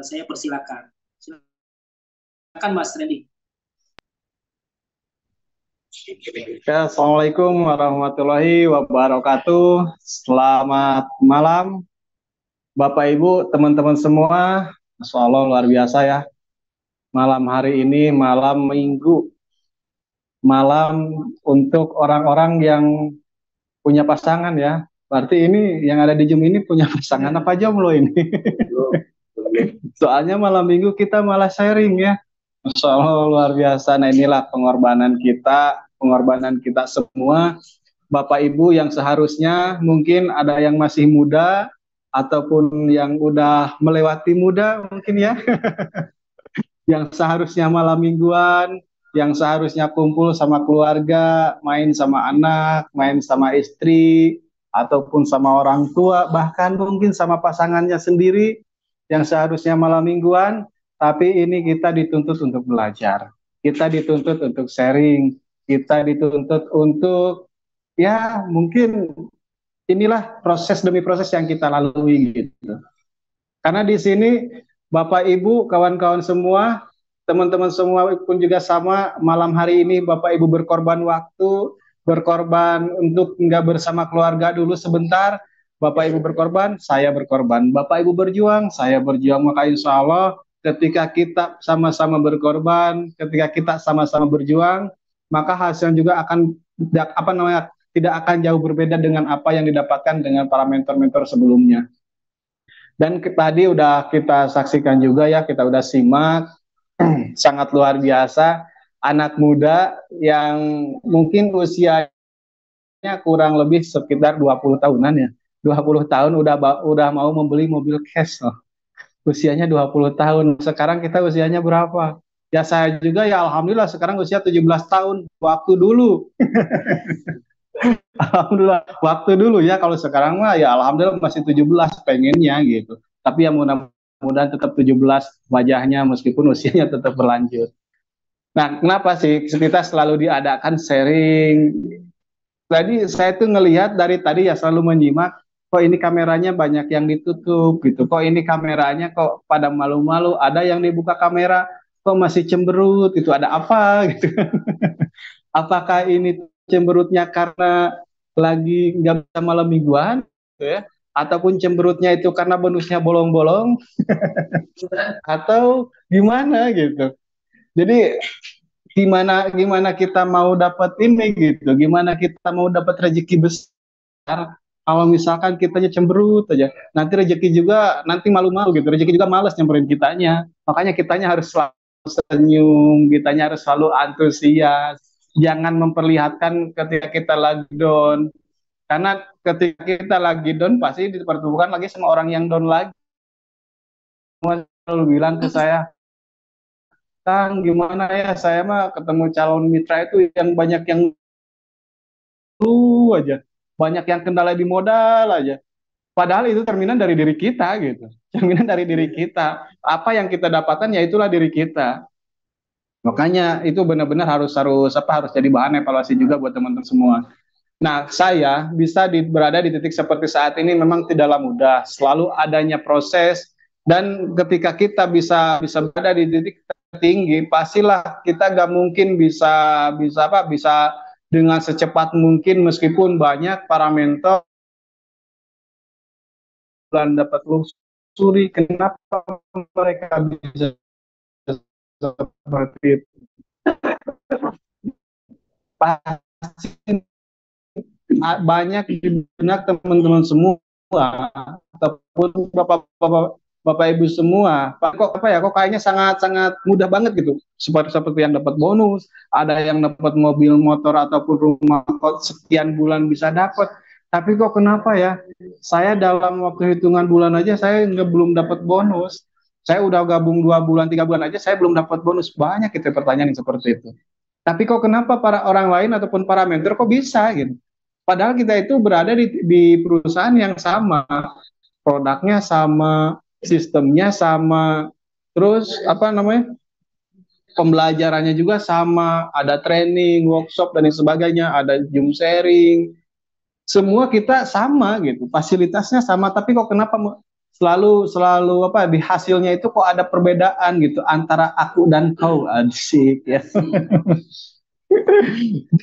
Saya persilakan. Silakan Mas Randy. Ya, Assalamualaikum warahmatullahi wabarakatuh. Selamat malam, Bapak Ibu, teman-teman semua. Masya Allah, luar biasa ya. Malam hari ini, malam Minggu, malam untuk orang-orang yang punya pasangan ya. Berarti ini yang ada di Zoom ini punya pasangan apa jomblo ini? Soalnya malam Minggu kita malah sharing ya. Masya Allah, luar biasa. Nah inilah pengorbanan kita semua Bapak Ibu yang seharusnya mungkin ada yang masih muda ataupun yang udah melewati muda mungkin ya, yang seharusnya malam mingguan, yang seharusnya kumpul sama keluarga, main sama anak, main sama istri, ataupun sama orang tua, bahkan mungkin sama pasangannya sendiri, yang seharusnya malam mingguan, tapi ini kita dituntut untuk belajar, kita dituntut untuk sharing, kita dituntut untuk ya mungkin inilah proses demi proses yang kita lalui gitu. Karena di sini Bapak Ibu, kawan-kawan semua, teman-teman semua pun juga sama, malam hari ini Bapak Ibu berkorban waktu, berkorban untuk nggak bersama keluarga dulu sebentar, Bapak Ibu berkorban, saya berkorban. Bapak Ibu berjuang, saya berjuang. Maka insya Allah ketika kita sama-sama berkorban, ketika kita sama-sama berjuang, maka hasilnya juga akan apa namanya tidak akan jauh berbeda dengan apa yang didapatkan dengan para mentor-mentor sebelumnya. Dan tadi udah kita saksikan juga ya, kita udah simak, sangat luar biasa, anak muda yang mungkin usianya kurang lebih sekitar 20 tahunan ya. 20 tahun udah mau membeli mobil cash loh. Usianya 20 tahun. Sekarang kita usianya berapa? Ya saya juga ya alhamdulillah sekarang usia 17 tahun. Waktu dulu. Alhamdulillah waktu dulu ya, kalau sekarang mah ya alhamdulillah masih 17 pengennya gitu. Tapi ya mudah-mudahan tetap 17 wajahnya meskipun usianya tetap berlanjut. Nah, kenapa sih kita selalu diadakan sharing? Tadi saya tuh ngelihat dari tadi ya selalu menyimak, kok ini kameranya banyak yang ditutup gitu. Kok ini kameranya kok pada malu-malu, ada yang dibuka kamera kok masih cemberut, itu ada apa gitu. Apakah ini cemberutnya karena lagi nggak bisa malam mingguan gitu ya, ataupun cemberutnya itu karena bonusnya bolong-bolong atau gimana gitu. Jadi gimana gimana kita mau dapat ini gitu, gimana kita mau dapat rezeki besar kalau misalkan kitanya cemberut aja, nanti rezeki juga nanti malu-malu gitu, rezeki juga malas nyamperin kitanya. Makanya kitanya harus selalu senyum, kitanya harus selalu antusias, jangan memperlihatkan ketika kita lagi down, karena ketika kita lagi down pasti dipertemukan lagi sama orang yang down lagi. Selalu bilang ke saya, Kang gimana ya, saya mah ketemu calon mitra itu yang banyak yang lu aja, banyak yang kendala di modal aja. Padahal itu cerminan dari diri kita gitu, cerminan dari diri kita. Apa yang kita dapatkan ya itulah diri kita. Makanya itu benar-benar harus harus apa harus jadi bahan evaluasi juga buat teman-teman semua. Nah, saya bisa berada di titik seperti saat ini memang tidaklah mudah. Selalu adanya proses, dan ketika kita bisa berada di titik tertinggi, pastilah kita gak mungkin bisa bisa apa bisa dengan secepat mungkin meskipun banyak para mentor dan dapat lusuri kenapa mereka bisa seperti itu. Pasti banyak di benak teman-teman semua ataupun bapak-bapak bapak ibu semua, Pak, kok apa ya kok kayaknya sangat sangat mudah banget gitu, seperti seperti yang dapat bonus, ada yang dapat mobil motor ataupun rumah kok sekian bulan bisa dapat, tapi kok kenapa ya saya dalam waktu hitungan bulan aja saya nggak belum dapat bonus, saya udah gabung 2 bulan 3 bulan aja saya belum dapat bonus, banyak itu pertanyaan yang seperti itu. Tapi kok kenapa para orang lain ataupun para mentor kok bisa gitu? Padahal kita itu berada di perusahaan yang sama, produknya sama, sistemnya sama, terus apa namanya pembelajarannya juga sama, ada training, workshop dan sebagainya, ada Zoom sharing, semua kita sama gitu, fasilitasnya sama, tapi kok kenapa selalu selalu apa di hasilnya itu kok ada perbedaan gitu antara aku dan kau, asik ya.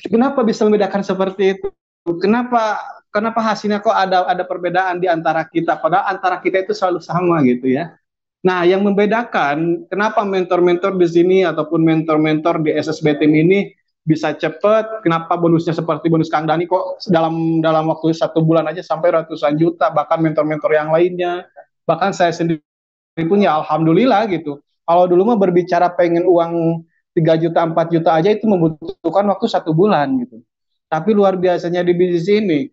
Kenapa bisa membedakan seperti itu? Kenapa kenapa hasilnya kok ada perbedaan di antara kita, padahal antara kita itu selalu sama gitu ya. Nah, yang membedakan kenapa mentor-mentor di sini ataupun mentor-mentor di SSB Team ini bisa cepat, kenapa bonusnya seperti bonus Kang Dani kok dalam dalam waktu 1 bulan aja sampai ratusan juta, bahkan mentor-mentor yang lainnya, bahkan saya sendiri pun ya alhamdulillah gitu. Kalau dulu mah berbicara pengen uang 3 juta, 4 juta aja itu membutuhkan waktu 1 bulan gitu. Tapi luar biasanya di bisnis ini,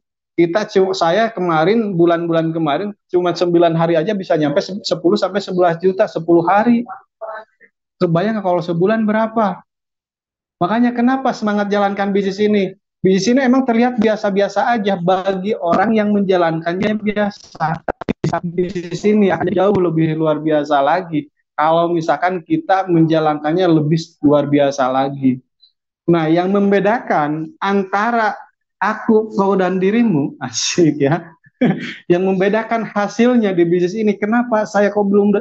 saya kemarin bulan-bulan kemarin cuma 9 hari aja bisa nyampe 10 sampai 11 juta 10 hari. Terbayang kalau sebulan berapa? Makanya kenapa semangat jalankan bisnis ini? Bisnis ini emang terlihat biasa-biasa aja bagi orang yang menjalankannya biasa. Bisnis ini akan jauh lebih luar biasa lagi kalau misalkan kita menjalankannya lebih luar biasa lagi. Nah, yang membedakan antara aku, kau, dan dirimu, asik ya. Yang membedakan hasilnya di bisnis ini, kenapa saya kok belum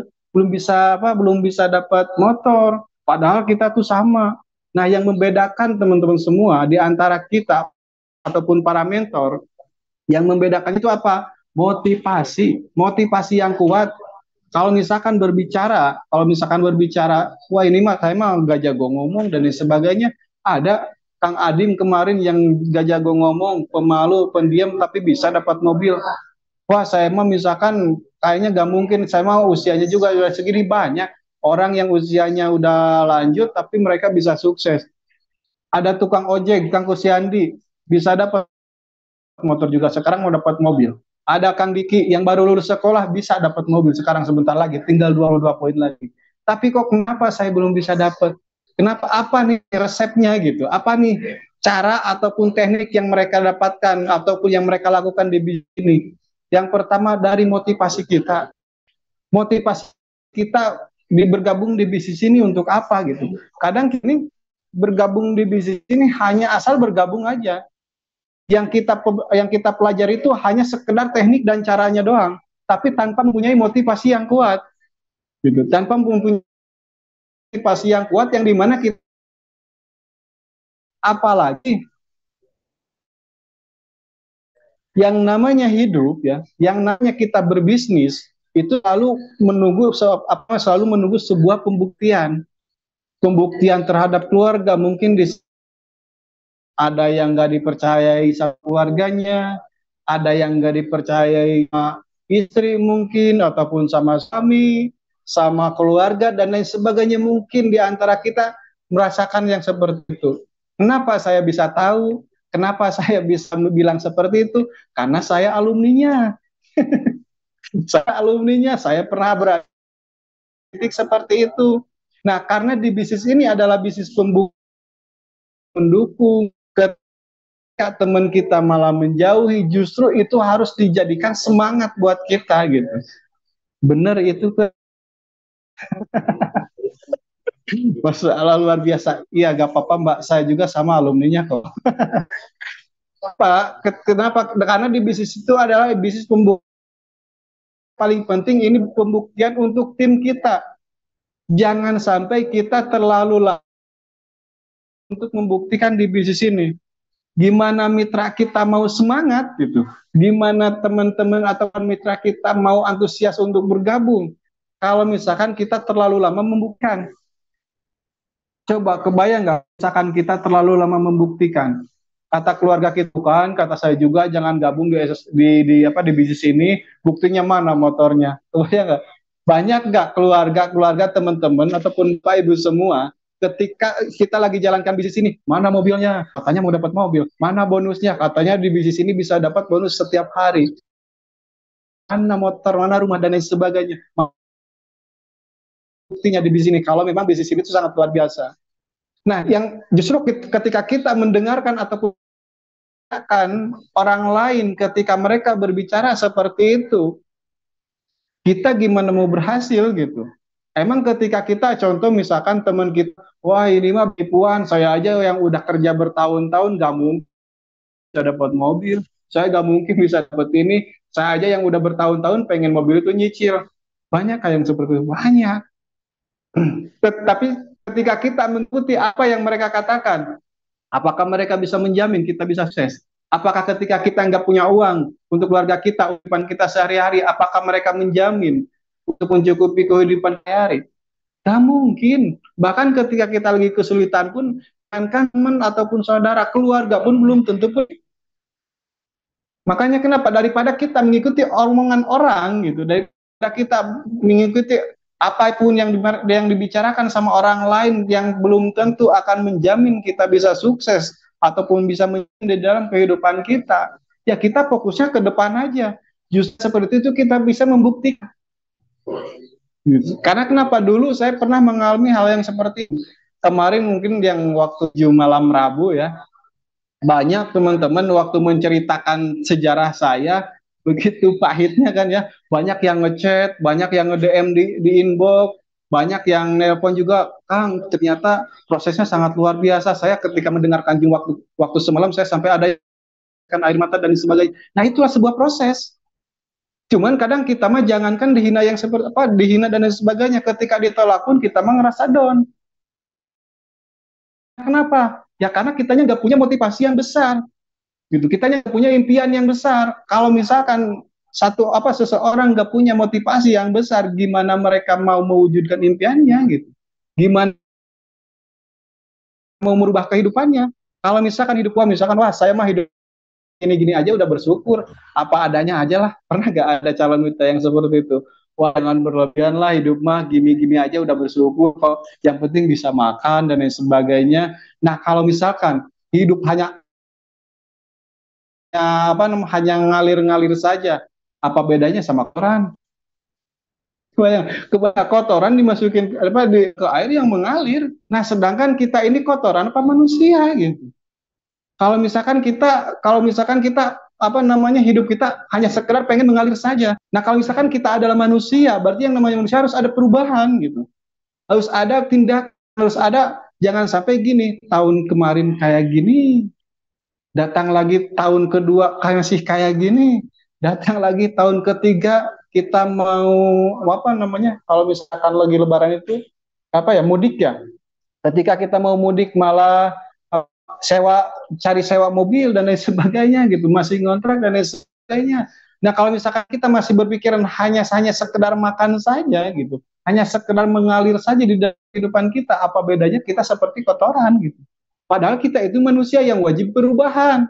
bisa belum bisa dapat motor, padahal kita tuh sama. Nah, yang membedakan teman-teman semua di antara kita ataupun para mentor, yang membedakan itu apa? Motivasi, motivasi yang kuat. Kalau misalkan berbicara, wah ini mah saya mah gak jago ngomong dan lain sebagainya. Ada Kang Adim kemarin yang gak jago ngomong, pemalu, pendiam, tapi bisa dapat mobil. Wah, saya mah misalkan kayaknya gak mungkin, saya mah usianya juga udah segini, banyak orang yang usianya udah lanjut tapi mereka bisa sukses. Ada tukang ojek, Kang Kusyandi, bisa dapat motor juga, sekarang mau dapat mobil. Ada Kang Diki yang baru lulus sekolah bisa dapat mobil sekarang sebentar lagi, tinggal 22 poin lagi. Tapi kok kenapa saya belum bisa dapat? Kenapa, apa nih resepnya gitu? Apa nih cara ataupun teknik yang mereka dapatkan ataupun yang mereka lakukan di bisnis? Yang pertama dari motivasi kita. Motivasi kita bergabung di bisnis ini untuk apa gitu? Kadang kini bergabung di bisnis ini hanya asal bergabung aja. Yang kita pelajari itu hanya sekedar teknik dan caranya doang, tapi tanpa mempunyai motivasi yang kuat gitu, tanpa mempunyai motivasi yang kuat yang dimana kita, apalagi yang namanya hidup ya, yang namanya kita berbisnis itu selalu menunggu sebuah pembuktian terhadap keluarga. Mungkin ada yang nggak dipercayai sama keluarganya, ada yang nggak dipercayai sama istri mungkin, ataupun sama suami, sama keluarga, dan lain sebagainya. Mungkin di antara kita merasakan yang seperti itu. Kenapa saya bisa tahu? Kenapa saya bisa bilang seperti itu? Karena saya alumninya. Saya pernah berada di titik seperti itu. Nah, karena di bisnis ini adalah bisnis pendukung, teman kita malah menjauhi, justru itu harus dijadikan semangat buat kita gitu. Bener itu tuh. Masalah luar biasa. Iya, gak apa-apa Mbak, saya juga sama alumninya kok. Pak, kenapa? Karena di bisnis itu adalah bisnis pembuktian. Paling penting ini pembuktian untuk tim kita. Jangan sampai kita terlalu lama untuk membuktikan di bisnis ini. Gimana mitra kita mau semangat gitu, gimana teman-teman atau mitra kita mau antusias untuk bergabung kalau misalkan kita terlalu lama membuktikan. Coba kebayang nggak misalkan kita terlalu lama membuktikan, kata keluarga kita kan, kata saya juga jangan gabung di bisnis ini, buktinya mana motornya? Kebayang nggak? Banyak nggak keluarga teman-teman ataupun Pak Ibu semua, ketika kita lagi jalankan bisnis ini, mana mobilnya? Katanya mau dapat mobil. Mana bonusnya? Katanya di bisnis ini bisa dapat bonus setiap hari. Mana motor, mana rumah, dan lain sebagainya. Buktinya di bisnis ini, kalau memang bisnis ini itu sangat luar biasa. Nah, yang justru ketika kita mendengarkan ataupun orang lain ketika mereka berbicara seperti itu, kita gimana mau berhasil gitu. Emang ketika kita contoh misalkan teman kita, wah ini mah tipuan, saya aja yang udah kerja bertahun-tahun gak mungkin bisa dapat mobil, saya gak mungkin bisa dapat ini, Saya aja yang udah bertahun-tahun pengen mobil itu nyicil. Banyak kayak yang seperti itu, banyak. Tetapi ketika kita mengikuti apa yang mereka katakan, apakah mereka bisa menjamin kita bisa sukses? Apakah ketika kita nggak punya uang untuk keluarga kita, kehidupan kita sehari-hari, apakah mereka menjamin untuk mencukupi kehidupan sehari-hari? Gak mungkin. Bahkan ketika kita lagi kesulitan pun, kan teman ataupun saudara, keluarga pun belum tentu pun. Makanya kenapa? Daripada kita mengikuti omongan orang gitu, daripada kita mengikuti apapun yang dibicarakan sama orang lain yang belum tentu akan menjamin kita bisa sukses ataupun bisa menjamin di dalam kehidupan kita, ya kita fokusnya ke depan aja. Justru seperti itu kita bisa membuktikan. Karena kenapa dulu saya pernah mengalami hal yang seperti kemarin mungkin yang waktu malam Rabu ya, banyak teman-teman waktu menceritakan sejarah saya begitu pahitnya kan ya, banyak yang ngechat, banyak yang nge-DM di inbox, banyak yang nelpon juga, Kang ternyata prosesnya sangat luar biasa, saya ketika mendengarkan waktu waktu semalam saya sampai ada kan air mata dan sebagainya. Nah itulah sebuah proses. Cuman kadang kita mah jangankan dihina yang seperti apa, dihina dan lain sebagainya, ketika ditolak pun kita mah ngerasa down. Kenapa? Ya karena kitanya nggak punya motivasi yang besar. Gitu, kitanya punya impian yang besar. Kalau misalkan seseorang nggak punya motivasi yang besar, gimana mereka mau mewujudkan impiannya gitu? Gimana mau merubah kehidupannya? Kalau misalkan hidup gua, misalkan wah saya mah hidup gini-gini aja udah bersyukur, apa adanya aja lah. Pernah nggak ada calon wanita yang seperti itu? Wah jangan berlebihan lah, hidup mah gini-gini aja udah bersyukur kok. Yang penting bisa makan dan lain sebagainya. Nah kalau misalkan hidup hanya ngalir-ngalir saja, apa bedanya sama kotoran? Kotoran dimasukin ke air yang mengalir. Nah sedangkan kita ini kotoran apa manusia gitu. Kalau misalkan kita hidup kita hanya sekedar pengen mengalir saja. Nah kalau misalkan kita adalah manusia, berarti yang namanya manusia harus ada perubahan gitu. Harus ada tindak, harus ada, jangan sampai gini, tahun kemarin kayak gini, datang lagi tahun kedua masih kayak gini, datang lagi tahun ketiga kita mau kalau misalkan lagi lebaran itu mudik ya, ketika kita mau mudik malah sewa cari sewa mobil dan lain sebagainya gitu, masih ngontrak dan lain sebagainya. Nah kalau misalkan kita masih berpikiran hanya sekedar makan saja gitu, hanya sekedar mengalir saja di dalam kehidupan kita, apa bedanya kita seperti kotoran gitu. Padahal kita itu manusia yang wajib perubahan.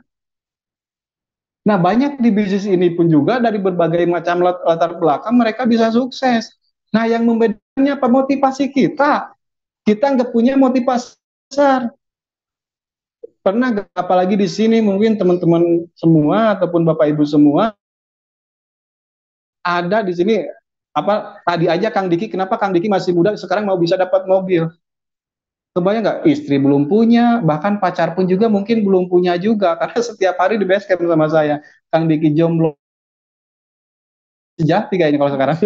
Nah, banyak di bisnis ini pun juga dari berbagai macam latar belakang mereka bisa sukses. Nah, yang membedakannya apa? Motivasi kita. Kita nggak punya motivasi besar. Pernah nggak, apalagi di sini mungkin teman-teman semua ataupun Bapak Ibu semua ada di sini tadi aja Kang Diki, kenapa Kang Diki masih muda sekarang mau bisa dapat mobil? Kebayang nggak, istri belum punya, bahkan pacar pun juga mungkin belum punya juga, karena setiap hari di base camp sama saya, Kang Diki jomblo sejati kayaknya kalau sekarang.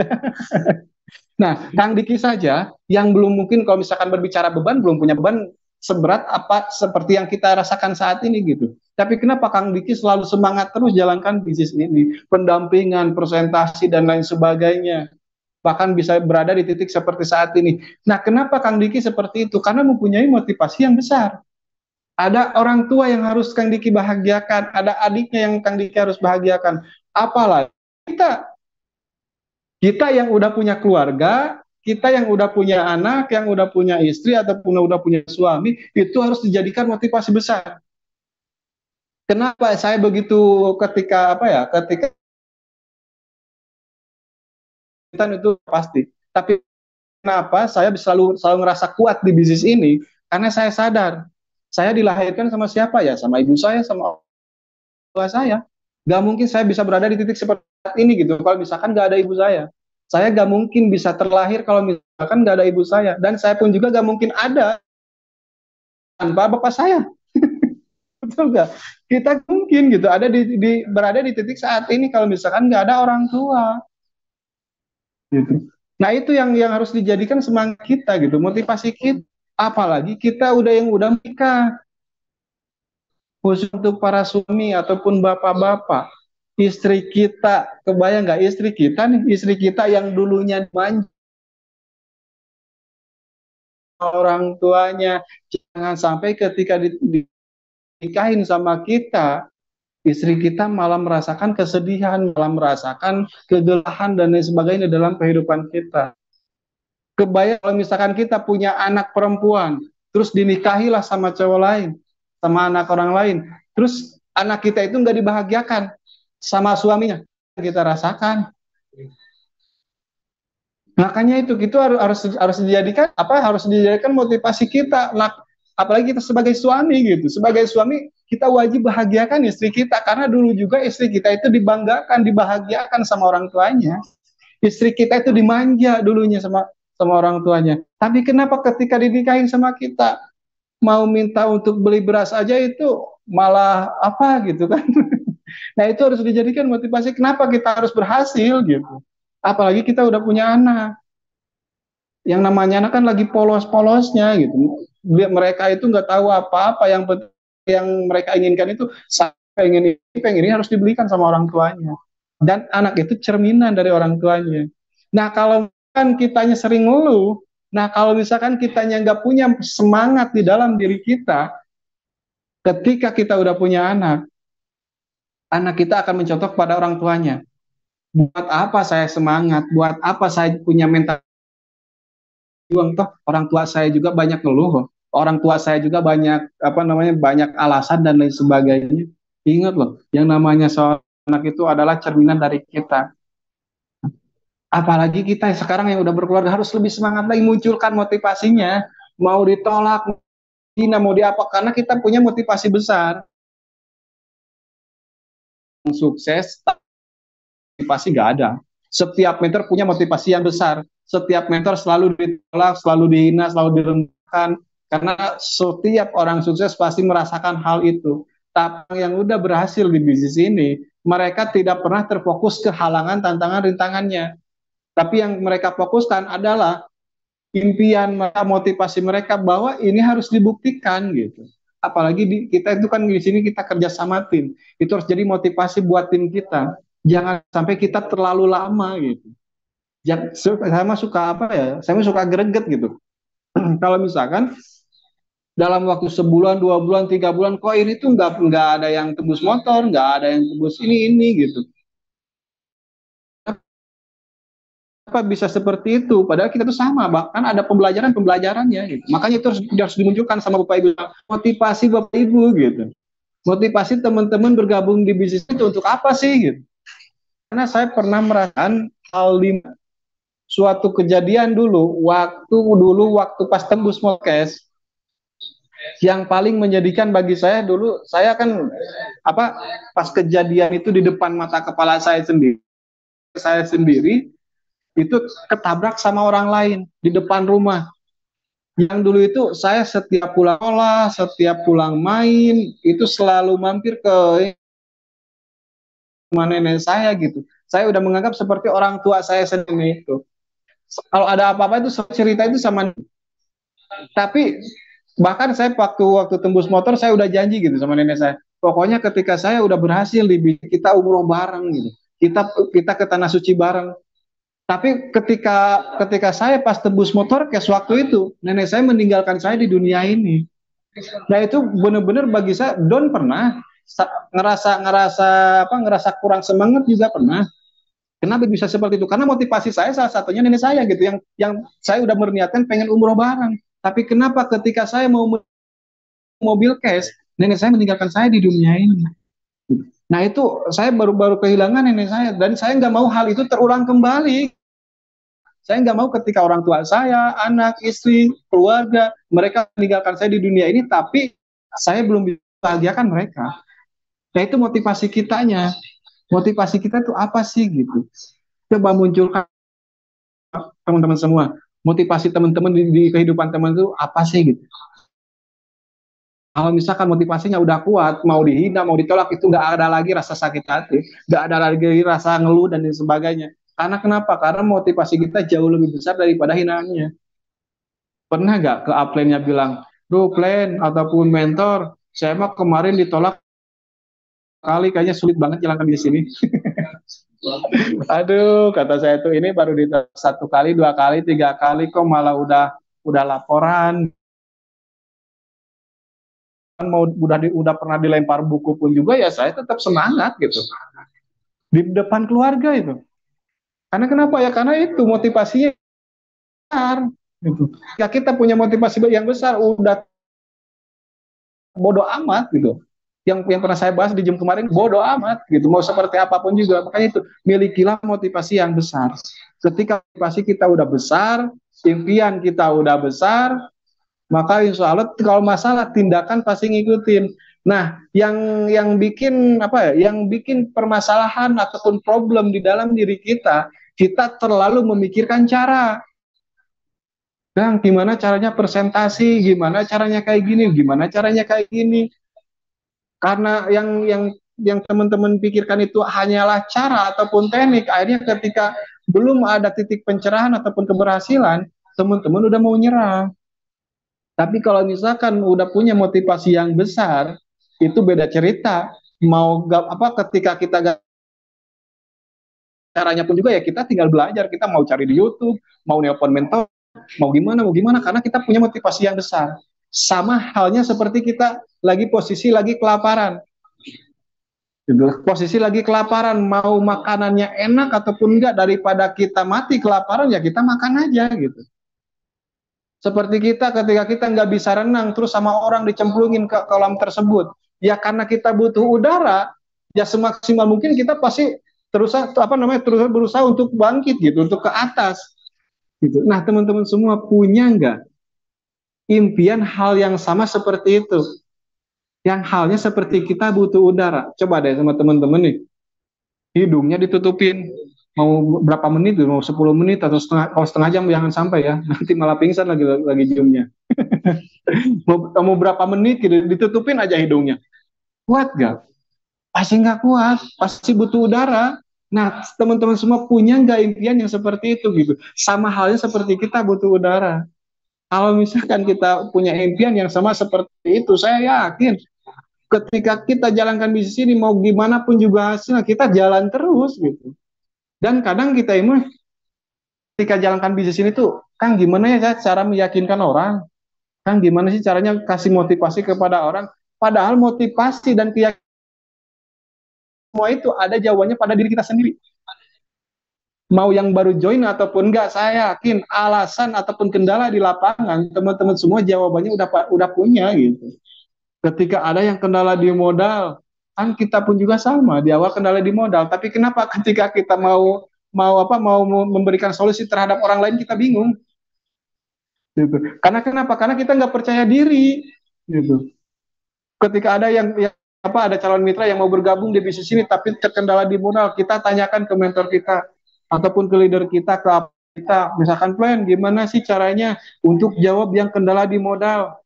Nah, Kang Diki saja yang belum mungkin kalau misalkan berbicara beban, belum punya beban seberat apa seperti yang kita rasakan saat ini gitu. Tapi kenapa Kang Diki selalu semangat terus jalankan bisnis ini, pendampingan, presentasi dan lain sebagainya. Bahkan bisa berada di titik seperti saat ini. Nah, kenapa Kang Diki seperti itu? Karena mempunyai motivasi yang besar. Ada orang tua yang harus Kang Diki bahagiakan, ada adiknya yang Kang Diki harus bahagiakan. Apalagi kita kita yang udah punya keluarga, kita yang udah punya anak, yang udah punya istri ataupun udah punya suami, itu harus dijadikan motivasi besar. Kenapa saya begitu ketika itu pasti. Tapi kenapa saya selalu selalu ngerasa kuat di bisnis ini? Karena saya sadar, saya dilahirkan sama siapa ya? Sama ibu saya, sama orang tua saya. Gak mungkin saya bisa berada di titik seperti ini gitu. Kalau misalkan gak ada ibu saya gak mungkin bisa terlahir kalau misalkan gak ada ibu saya. Dan saya pun juga gak mungkin ada tanpa bapak saya. Betul nggak? Kita mungkin gitu ada berada di titik saat ini kalau misalkan nggak ada orang tua. Gitu. Nah itu yang harus dijadikan semangat kita gitu, motivasi kita. Apalagi kita udah menikah, khusus untuk para suami ataupun bapak-bapak. istri kita, kebayang nggak istri kita nih, istri kita yang dulunya manja orang tuanya, jangan sampai ketika dinikahin sama kita, istri kita malah merasakan kesedihan, malah merasakan kegelahan dan lain sebagainya dalam kehidupan kita. Kebayang kalau misalkan kita punya anak perempuan, terus dinikahilah sama cowok lain, sama anak orang lain, terus anak kita itu nggak dibahagiakan sama suaminya, kita rasakan. Makanya itu harus harus dijadikan apa? Harus dijadikan motivasi kita. Nah, apalagi kita sebagai suami gitu. Sebagai suami kita wajib bahagiakan istri kita karena dulu juga istri kita itu dibanggakan, dibahagiakan sama orang tuanya. Istri kita itu dimanja dulunya sama orang tuanya. Tapi kenapa ketika dinikahin sama kita mau minta untuk beli beras aja itu malah apa gitu kan? Nah itu harus dijadikan motivasi. Kenapa kita harus berhasil gitu? Apalagi kita udah punya anak. Yang namanya anak kan lagi polos-polosnya gitu. Mereka itu nggak tahu apa-apa. Yang mereka inginkan itu saya pengen ini harus dibelikan sama orang tuanya. Dan anak itu cerminan dari orang tuanya. Nah kalau kan kitanya sering ngeluh, nah kalau misalkan kitanya nggak punya semangat di dalam diri kita, ketika kita udah punya anak kita akan mencontoh pada orang tuanya. Buat apa saya semangat? Buat apa saya punya mental juang? Toh orang tua saya juga banyak ngeluh. Orang tua saya juga banyak apa namanya banyak alasan dan lain sebagainya. Ingat loh, yang namanya seorang anak itu adalah cerminan dari kita. Apalagi kita sekarang yang udah berkeluarga harus lebih semangat lagi munculkan motivasinya. Mau ditolak, mau diapa, karena kita punya motivasi besar. Sukses, motivasi nggak ada. Setiap mentor punya motivasi yang besar. Setiap mentor selalu ditolak, selalu dihina, selalu direndahkan. Karena setiap orang sukses pasti merasakan hal itu. Tapi yang udah berhasil di bisnis ini, mereka tidak pernah terfokus ke halangan, tantangan, rintangannya. Tapi yang mereka fokuskan adalah impian mereka, motivasi mereka bahwa ini harus dibuktikan gitu. Apalagi kita itu kan di sini kita kerja sama tim, itu harus jadi motivasi buat tim kita. Jangan sampai kita terlalu lama gitu. Saya mah suka apa ya? Saya mah suka greget gitu. Kalau misalkan dalam waktu sebulan, 2 bulan, 3 bulan, kok ini tuh nggak ada yang tembus motor, nggak ada yang tembus ini gitu. Kenapa bisa seperti itu? Padahal kita tuh sama, bahkan ada pembelajarannya gitu. Makanya itu harus dimunculkan sama Bapak Ibu. Motivasi Bapak Ibu gitu. Motivasi teman-teman bergabung di bisnis itu untuk apa sih gitu. Karena saya pernah merasakan hal di suatu kejadian dulu waktu pas tembus Molkes yang paling menyedihkan bagi saya dulu, saya kan apa pas kejadian itu di depan mata kepala saya sendiri itu ketabrak sama orang lain di depan rumah. Yang dulu itu saya setiap pulang sekolah, setiap pulang main, itu selalu mampir ke rumah nenek saya gitu. Saya udah menganggap seperti orang tua saya sendiri itu. Kalau ada apa-apa itu cerita itu sama. Tapi bahkan saya waktu tembus motor saya udah janji gitu sama nenek saya. Pokoknya ketika saya udah berhasil kita umroh bareng gitu. Kita kita ke tanah suci bareng. Tapi ketika saya pas tembus motor kayak waktu itu, nenek saya meninggalkan saya di dunia ini. Nah itu benar-benar bagi saya don pernah ngerasa ngerasa ngerasa kurang semangat juga pernah. Kenapa bisa seperti itu? Karena motivasi saya salah satunya nenek saya gitu yang saya udah berniatkan pengen umroh bareng. Tapi kenapa ketika saya mau mobil cash, nenek saya meninggalkan saya di dunia ini. Nah itu saya baru-baru kehilangan nenek saya dan saya nggak mau hal itu terulang kembali. Saya nggak mau ketika orang tua saya, anak, istri, keluarga, mereka meninggalkan saya di dunia ini, tapi saya belum bisa bahagiakan mereka. Nah itu motivasi kitanya. Motivasi kita itu apa sih gitu? Coba munculkan teman-teman semua. Motivasi teman-teman di kehidupan teman itu apa sih gitu? Kalau misalkan motivasinya udah kuat, mau dihina, mau ditolak, itu nggak ada lagi rasa sakit hati, nggak ada lagi rasa ngeluh dan lain sebagainya. Karena kenapa? Karena motivasi kita jauh lebih besar daripada hinaannya. Pernah nggak ke upline-nya bilang, duh plan ataupun mentor, saya mah kemarin ditolak kali kayaknya sulit banget jalankan di sini. Aduh, kata saya tuh ini baru di satu kali, dua kali, tiga kali kok malah udah laporan, mau udah pernah dilempar buku pun juga ya saya tetap semangat gitu di depan keluarga itu. Karena kenapa ya? Karena itu motivasinya besar gitu. Ya kita punya motivasi yang besar, udah bodoh amat gitu. Yang pernah saya bahas di jam kemarin, bodoh amat gitu, mau seperti apapun juga. Makanya itu, milikilah motivasi yang besar. Ketika motivasi kita udah besar, impian kita udah besar, maka insya Allah kalau masalah tindakan pasti ngikutin. Nah, yang bikin apa ya? Yang bikin permasalahan ataupun problem di dalam diri kita, kita terlalu memikirkan cara. Bang, gimana caranya presentasi? Gimana caranya kayak gini? Gimana caranya kayak gini? Karena yang teman-teman pikirkan itu hanyalah cara ataupun teknik, akhirnya ketika belum ada titik pencerahan ataupun keberhasilan, teman-teman udah mau nyerah. Tapi kalau misalkan udah punya motivasi yang besar, itu beda cerita. Mau apa ketika kita caranya pun juga ya kita tinggal belajar, kita mau cari di YouTube, mau nelpon mentor, mau gimana karena kita punya motivasi yang besar. Sama halnya seperti kita posisi lagi kelaparan. Gitu. Posisi lagi kelaparan, mau makanannya enak ataupun enggak, daripada kita mati kelaparan ya kita makan aja gitu. Seperti kita ketika kita nggak bisa renang terus sama orang dicemplungin ke kolam tersebut, ya karena kita butuh udara, ya semaksimal mungkin kita pasti terus berusaha untuk bangkit gitu, untuk ke atas gitu. Nah teman-teman semua punya nggak impian hal yang sama seperti itu, yang halnya seperti kita butuh udara? Coba deh sama teman-teman nih, hidungnya ditutupin, mau berapa menit, mau 10 menit atau setengah jam, jangan sampai ya, nanti malah pingsan lagi zoomnya. Mau berapa menit gitu, ditutupin aja hidungnya, kuat gak? Pasti nggak kuat, pasti butuh udara. Nah teman-teman semua punya nggak impian yang seperti itu gitu? Sama halnya seperti kita butuh udara. Kalau misalkan kita punya impian yang sama seperti itu, saya yakin ketika kita jalankan bisnis ini mau gimana pun juga hasilnya kita jalan terus gitu. Dan kadang kita ini ketika jalankan bisnis ini tuh, Kang gimana ya cara meyakinkan orang? Kang gimana sih caranya kasih motivasi kepada orang? Padahal motivasi dan keyakinan semua itu ada jawabannya pada diri kita sendiri. Mau yang baru join ataupun enggak, saya yakin alasan ataupun kendala di lapangan teman-teman semua jawabannya udah punya gitu. Ketika ada yang kendala di modal, kan kita pun juga sama di awal kendala di modal. Tapi kenapa ketika kita mau memberikan solusi terhadap orang lain kita bingung? Gitu. Karena kenapa? Karena kita nggak percaya diri. Gitu. Ketika ada calon mitra yang mau bergabung di bisnis ini tapi terkendala di modal, kita tanyakan ke mentor kita ataupun ke leader kita, ke kita, misalkan plan gimana sih caranya untuk jawab yang kendala di modal.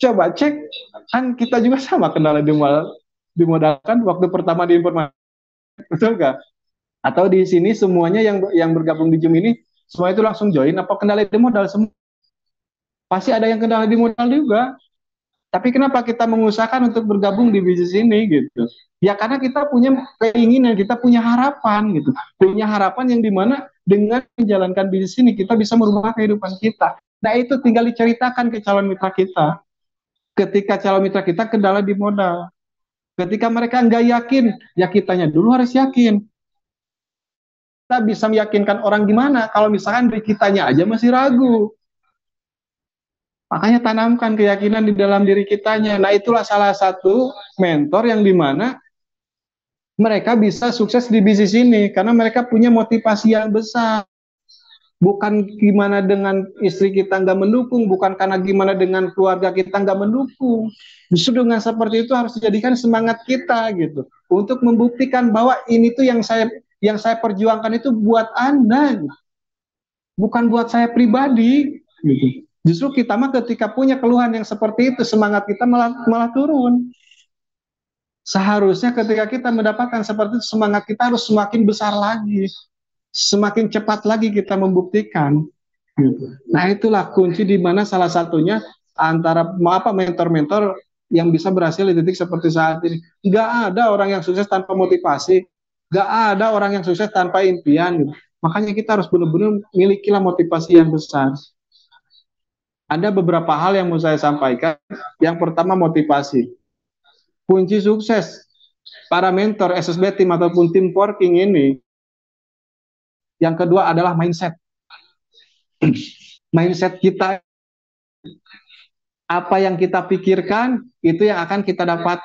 Coba cek, kan kita juga sama kendala di modal kan waktu pertama di informasi, betul nggak? Atau di sini semuanya yang bergabung di Zoom ini semua itu langsung join apa kendala di modal semua? Pasti ada yang kendala di modal juga. Tapi kenapa kita mengusahakan untuk bergabung di bisnis ini gitu? Ya karena kita punya keinginan, kita punya harapan gitu. Punya harapan yang dimana dengan menjalankan bisnis ini kita bisa merubah kehidupan kita. Nah itu tinggal diceritakan ke calon mitra kita. Ketika calon mitra kita kendala di modal. Ketika mereka nggak yakin, ya kitanya dulu harus yakin. Kita bisa meyakinkan orang gimana kalau misalkan dari kitanya aja masih ragu. Makanya tanamkan keyakinan di dalam diri kitanya. Nah itulah salah satu mentor yang dimana mereka bisa sukses di bisnis ini karena mereka punya motivasi yang besar. Bukan gimana dengan istri kita nggak mendukung, bukan karena gimana dengan keluarga kita nggak mendukung. Justru dengan seperti itu harus dijadikan semangat kita gitu untuk membuktikan bahwa ini tuh yang saya perjuangkan itu buat Anda, bukan buat saya pribadi. Gitu. Justru kita mah ketika punya keluhan yang seperti itu, semangat kita malah turun. Seharusnya ketika kita mendapatkan seperti itu, semangat kita harus semakin besar lagi, semakin cepat lagi kita membuktikan. Gitu. Nah itulah kunci di mana salah satunya antara mentor-mentor yang bisa berhasil di titik seperti saat ini. Nggak ada orang yang sukses tanpa motivasi, nggak ada orang yang sukses tanpa impian gitu. Makanya kita harus benar-benar milikilah motivasi yang besar. Ada beberapa hal yang mau saya sampaikan. Yang pertama motivasi. Kunci sukses para mentor SSB team ataupun tim working ini, yang kedua adalah mindset. Mindset kita, apa yang kita pikirkan itu yang akan kita dapat.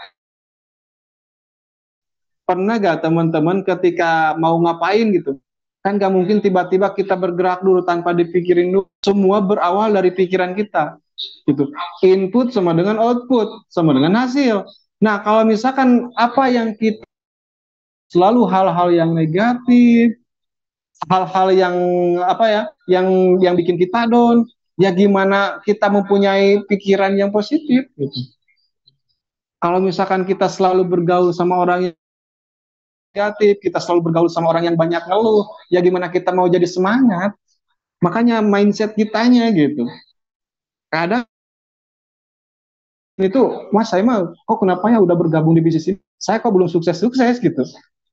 Pernah gak teman-teman ketika mau ngapain gitu, kan gak mungkin tiba-tiba kita bergerak dulu tanpa dipikirin dulu. Semua berawal dari pikiran kita gitu. Input sama dengan output sama dengan hasil. Nah kalau misalkan apa yang kita selalu hal-hal yang negatif, hal-hal yang apa ya, yang bikin kita down, ya gimana kita mempunyai pikiran yang positif gitu. Kalau misalkan kita selalu bergaul sama orang yang negatif, kita selalu bergaul sama orang yang banyak ngeluh, ya gimana kita mau jadi semangat? Makanya mindset kitanya gitu. Kadang itu, mas saya mah kok kenapa ya udah bergabung di bisnis ini, saya kok belum sukses-sukses gitu.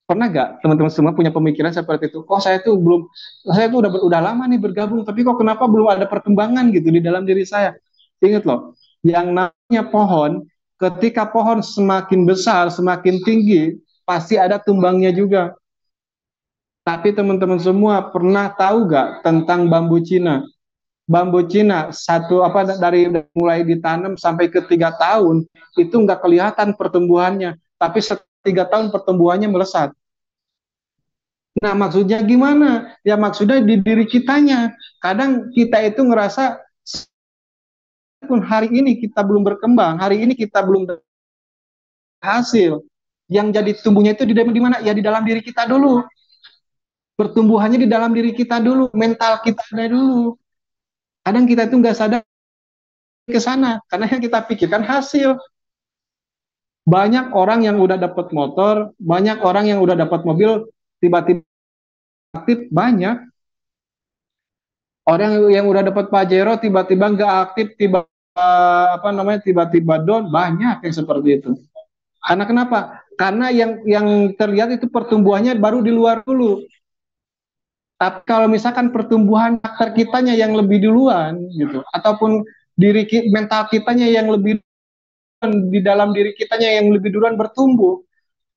Pernah gak teman-teman semua punya pemikiran seperti itu? Kok saya tuh belum, saya tuh udah lama nih bergabung, tapi kok kenapa belum ada perkembangan gitu di dalam diri saya? Ingat loh, yang namanya pohon, ketika pohon semakin besar, semakin tinggi, pasti ada tumbangnya juga. Tapi teman-teman semua pernah tahu gak tentang bambu Cina? Bambu Cina satu apa dari mulai ditanam sampai ke 3 tahun itu nggak kelihatan pertumbuhannya, tapi setelah 3 tahun pertumbuhannya melesat. Nah maksudnya gimana? Ya maksudnya di diri kitanya. Kadang kita itu ngerasa pun hari ini kita belum berkembang, hari ini kita belum berhasil. Yang jadi tumbuhnya itu di mana? Ya di dalam diri kita dulu. Pertumbuhannya di dalam diri kita dulu, mental kita ada dulu. Kadang kita itu nggak sadar ke sana, karena yang kita pikirkan hasil. Banyak orang yang udah dapat motor, banyak orang yang udah dapat mobil, tiba-tiba aktif, banyak. Orang yang udah dapat Pajero, tiba-tiba nggak aktif, apa namanya, tiba-tiba down, banyak yang seperti itu. Karena kenapa? Karena yang terlihat itu pertumbuhannya baru di luar dulu. Tapi kalau misalkan pertumbuhan karakter kitanya yang lebih duluan gitu, ataupun mental kitanya yang lebih di dalam diri kitanya yang lebih duluan bertumbuh.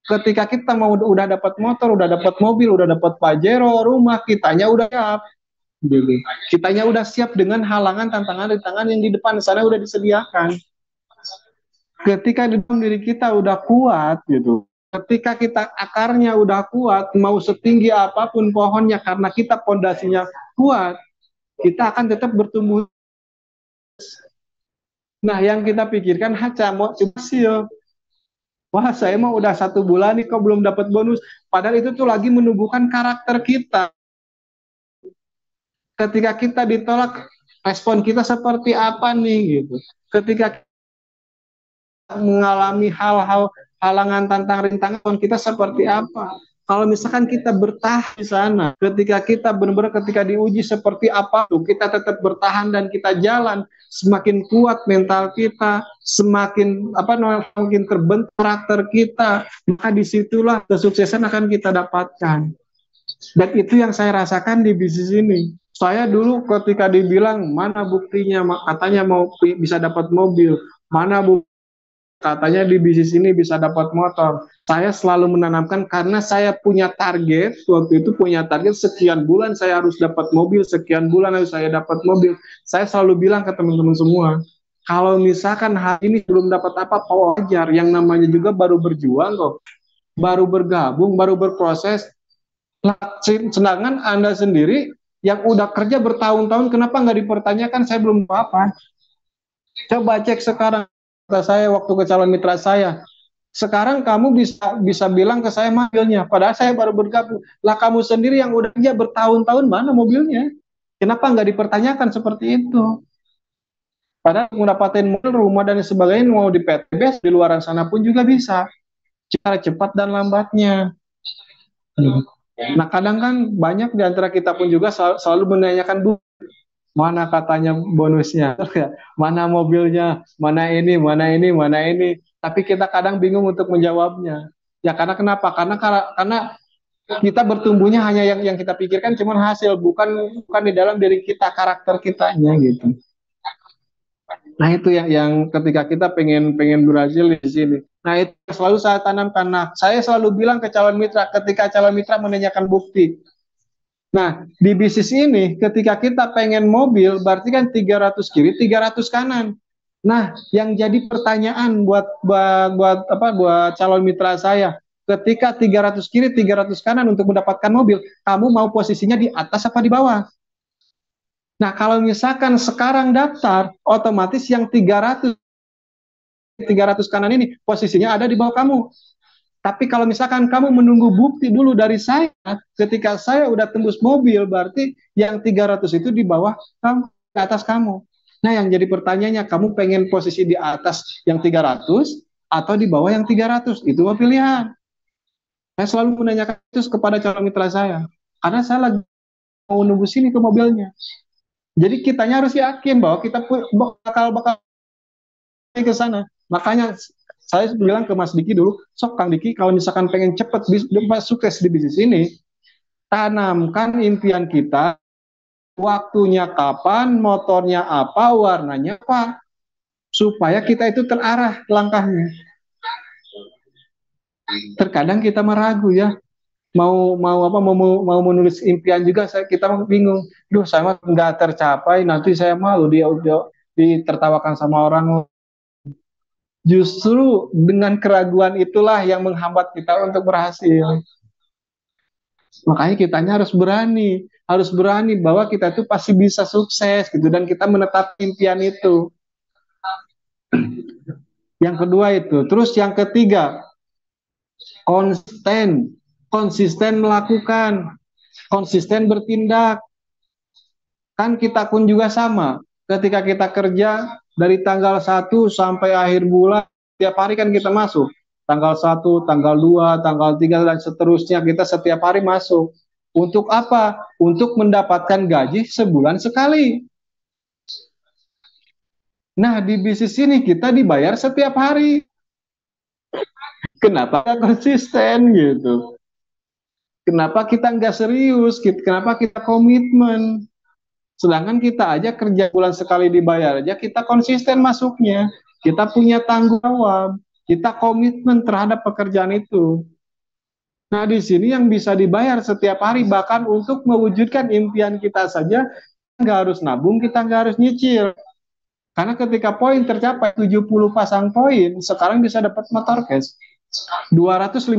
Ketika kita mau udah dapat motor, udah dapat mobil, udah dapat Pajero, rumah, kitanya udah siap. Gitu. Kitanya udah siap dengan halangan, tantangan yang di depan sana udah disediakan. Ketika di dalam diri kita udah kuat gitu, ketika kita akarnya udah kuat, mau setinggi apapun pohonnya, karena kita pondasinya kuat, kita akan tetap bertumbuh. Nah, yang kita pikirkan haca mau hasil. Wah, saya mah udah 1 bulan nih kok belum dapat bonus. Padahal itu tuh lagi menumbuhkan karakter kita. Ketika kita ditolak, respon kita seperti apa nih gitu. Ketika mengalami hal-hal halangan, tantang rintangan, kita seperti apa? Kalau misalkan kita bertahan di sana, ketika kita benar-benar ketika diuji seperti apa, kita tetap bertahan dan kita jalan, semakin kuat mental kita, semakin semakin terbentuk karakter kita, maka disitulah kesuksesan akan kita dapatkan. Dan itu yang saya rasakan di bisnis ini. Saya dulu ketika dibilang mana buktinya, katanya mau bisa dapat mobil, mana bukti katanya di bisnis ini bisa dapat motor. Saya selalu menanamkan karena saya punya target, waktu itu punya target sekian bulan saya harus dapat mobil, sekian bulan harus saya dapat mobil. Saya selalu bilang ke teman-teman semua, kalau misalkan hari ini belum dapat apa-apa, wajar, yang namanya juga baru berjuang kok, baru bergabung, baru berproses. Sedangkan Anda sendiri yang udah kerja bertahun-tahun, kenapa nggak dipertanyakan saya belum apa-apa? Coba cek sekarang saya waktu ke calon mitra saya. Sekarang kamu bisa bilang ke saya mobilnya, padahal saya baru bergabung. Lah kamu sendiri yang udah kerja bertahun-tahun mana mobilnya? Kenapa nggak dipertanyakan seperti itu? Padahal mendapatkan mobil, rumah dan sebagainya mau di PTB di luar sana pun juga bisa. Cara cepat dan lambatnya. Nah kadang kan banyak di antara kita pun juga selalu menanyakan mana katanya bonusnya, mana mobilnya, mana ini, mana ini, mana ini. Tapi kita kadang bingung untuk menjawabnya. Ya karena kenapa? Karena kita bertumbuhnya hanya yang kita pikirkan cuma hasil, bukan di dalam diri kita, karakter kitanya gitu. Nah itu yang ketika kita pengen pengen berhasil di sini. Nah itu selalu saya tanamkan. Nah saya selalu bilang ke calon mitra ketika calon mitra menanyakan bukti. Nah di bisnis ini ketika kita pengen mobil berarti kan 300 kiri 300 kanan. Nah yang jadi pertanyaan buat calon mitra saya, ketika 300 kiri 300 kanan untuk mendapatkan mobil, kamu mau posisinya di atas apa di bawah? Nah, kalau misalkan sekarang daftar, otomatis yang 300 kanan ini posisinya ada di bawah kamu. Tapi kalau misalkan kamu menunggu bukti dulu dari saya, ketika saya udah tembus mobil, berarti yang 300 itu di bawah kamu, ke atas kamu. Nah, yang jadi pertanyaannya, kamu pengen posisi di atas yang 300 atau di bawah yang 300? Itu pilihan. Saya selalu menanyakan itu kepada calon mitra saya. Karena saya lagi mau nunggu sini ke mobilnya. Jadi kitanya harus yakin bahwa kita bakal ke sana. Makanya saya bilang ke Mas Diki dulu, sok Kang Diki kalau misalkan pengen cepet sukses di bisnis ini, tanamkan impian kita, waktunya kapan, motornya apa, warnanya apa, supaya kita itu terarah langkahnya. Terkadang kita meragu ya, mau menulis impian juga kita bingung. Duh, saya nggak tercapai, nanti saya malu dia ditertawakan sama orang. Justru dengan keraguan itulah yang menghambat kita untuk berhasil. Makanya kitanya harus berani bahwa kita itu pasti bisa sukses gitu dan kita menetap impian itu. Yang kedua itu, terus yang ketiga, konsisten melakukan, konsisten bertindak. Kan kita pun juga sama. Ketika kita kerja dari tanggal 1 sampai akhir bulan, tiap hari kan kita masuk. Tanggal 1, tanggal 2, tanggal 3, dan seterusnya kita setiap hari masuk. Untuk apa? Untuk mendapatkan gaji sebulan sekali. Nah, di bisnis ini kita dibayar setiap hari. Kenapa kita konsisten gitu? Kenapa kita nggak serius? Kenapa kita komitmen? Sedangkan kita aja kerja bulan sekali dibayar aja, kita konsisten masuknya. Kita punya tanggung jawab. Kita komitmen terhadap pekerjaan itu. Nah, di sini yang bisa dibayar setiap hari, bahkan untuk mewujudkan impian kita saja, nggak harus nabung, kita nggak harus nyicil. Karena ketika poin tercapai 70 pasang poin, sekarang bisa dapat motor cash. 250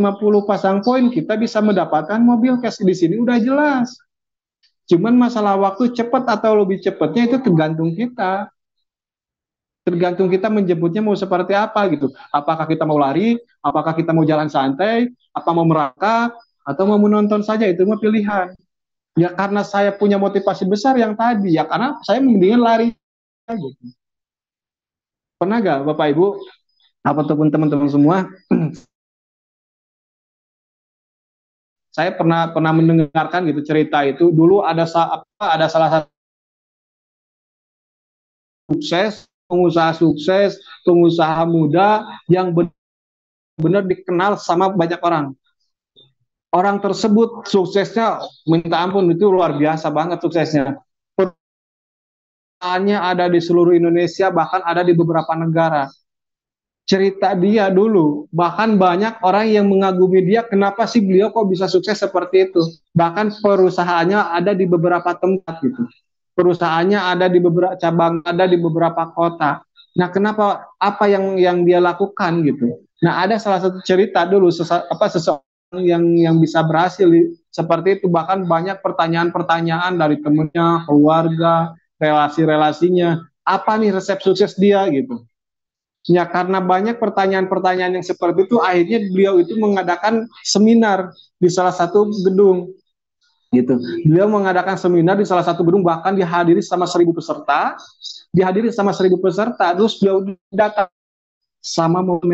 pasang poin, kita bisa mendapatkan mobil cash. Di sini udah jelas. Cuman masalah waktu cepat atau lebih cepatnya itu tergantung kita. Tergantung kita menjemputnya mau seperti apa gitu. Apakah kita mau lari, apakah kita mau jalan santai, apa mau merangkak, atau mau menonton saja, itu mah pilihan. Ya karena saya punya motivasi besar yang tadi, ya karena saya mendingan lari. Gitu. Pernah gak Bapak Ibu, ataupun teman-teman semua, saya pernah mendengarkan gitu cerita itu, dulu ada salah satu pengusaha muda yang benar dikenal sama banyak orang. Orang tersebut suksesnya minta ampun, itu luar biasa banget suksesnya. Perusahaannya ada di seluruh Indonesia, bahkan ada di beberapa negara. Cerita dia dulu, bahkan banyak orang yang mengagumi dia, kenapa sih beliau kok bisa sukses seperti itu. Bahkan perusahaannya ada di beberapa tempat gitu. Perusahaannya ada di beberapa cabang, ada di beberapa kota. Nah, kenapa, apa yang dia lakukan gitu. Nah, ada salah satu cerita dulu seseorang yang bisa berhasil seperti itu, bahkan banyak pertanyaan-pertanyaan dari temennya, keluarga, relasi-relasinya, apa nih resep sukses dia gitu. Ya karena banyak pertanyaan-pertanyaan yang seperti itu, akhirnya beliau itu mengadakan seminar di salah satu gedung gitu. Beliau mengadakan seminar di salah satu gedung, bahkan dihadiri sama 1.000 peserta, terus beliau datang sama mobil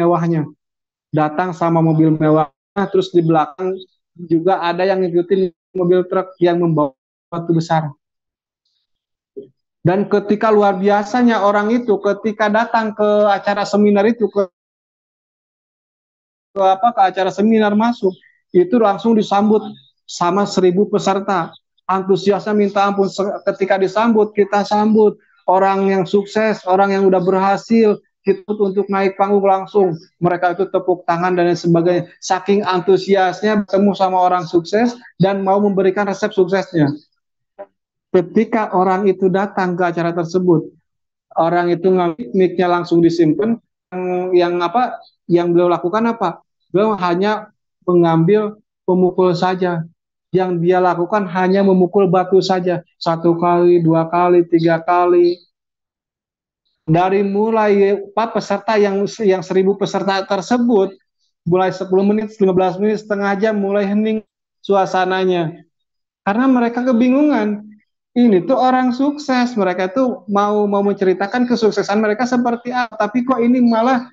mewahnya, terus di belakang juga ada yang ngikutin mobil truk yang membawa batu besar. Dan ketika luar biasanya orang itu ketika datang ke acara seminar itu, ke acara seminar masuk, itu langsung disambut sama 1.000 peserta. Antusiasnya minta ampun. Ketika disambut, kita sambut orang yang sukses, orang yang udah berhasil, kita untuk naik panggung langsung. Mereka itu tepuk tangan dan lain sebagainya. Saking antusiasnya bertemu sama orang sukses dan mau memberikan resep suksesnya. Ketika orang itu datang ke acara tersebut, orang itu mic-nya langsung disimpan. Yang apa? Yang beliau lakukan apa? Beliau hanya mengambil pemukul saja. Yang dia lakukan hanya memukul batu saja. 1 kali, 2 kali, 3 kali. Dari mulai peserta yang 1.000 peserta tersebut, mulai 10 menit, 15 menit, setengah jam, mulai hening suasananya. Karena mereka kebingungan. Ini tuh orang sukses, mereka tuh mau menceritakan kesuksesan mereka seperti apa, tapi kok ini malah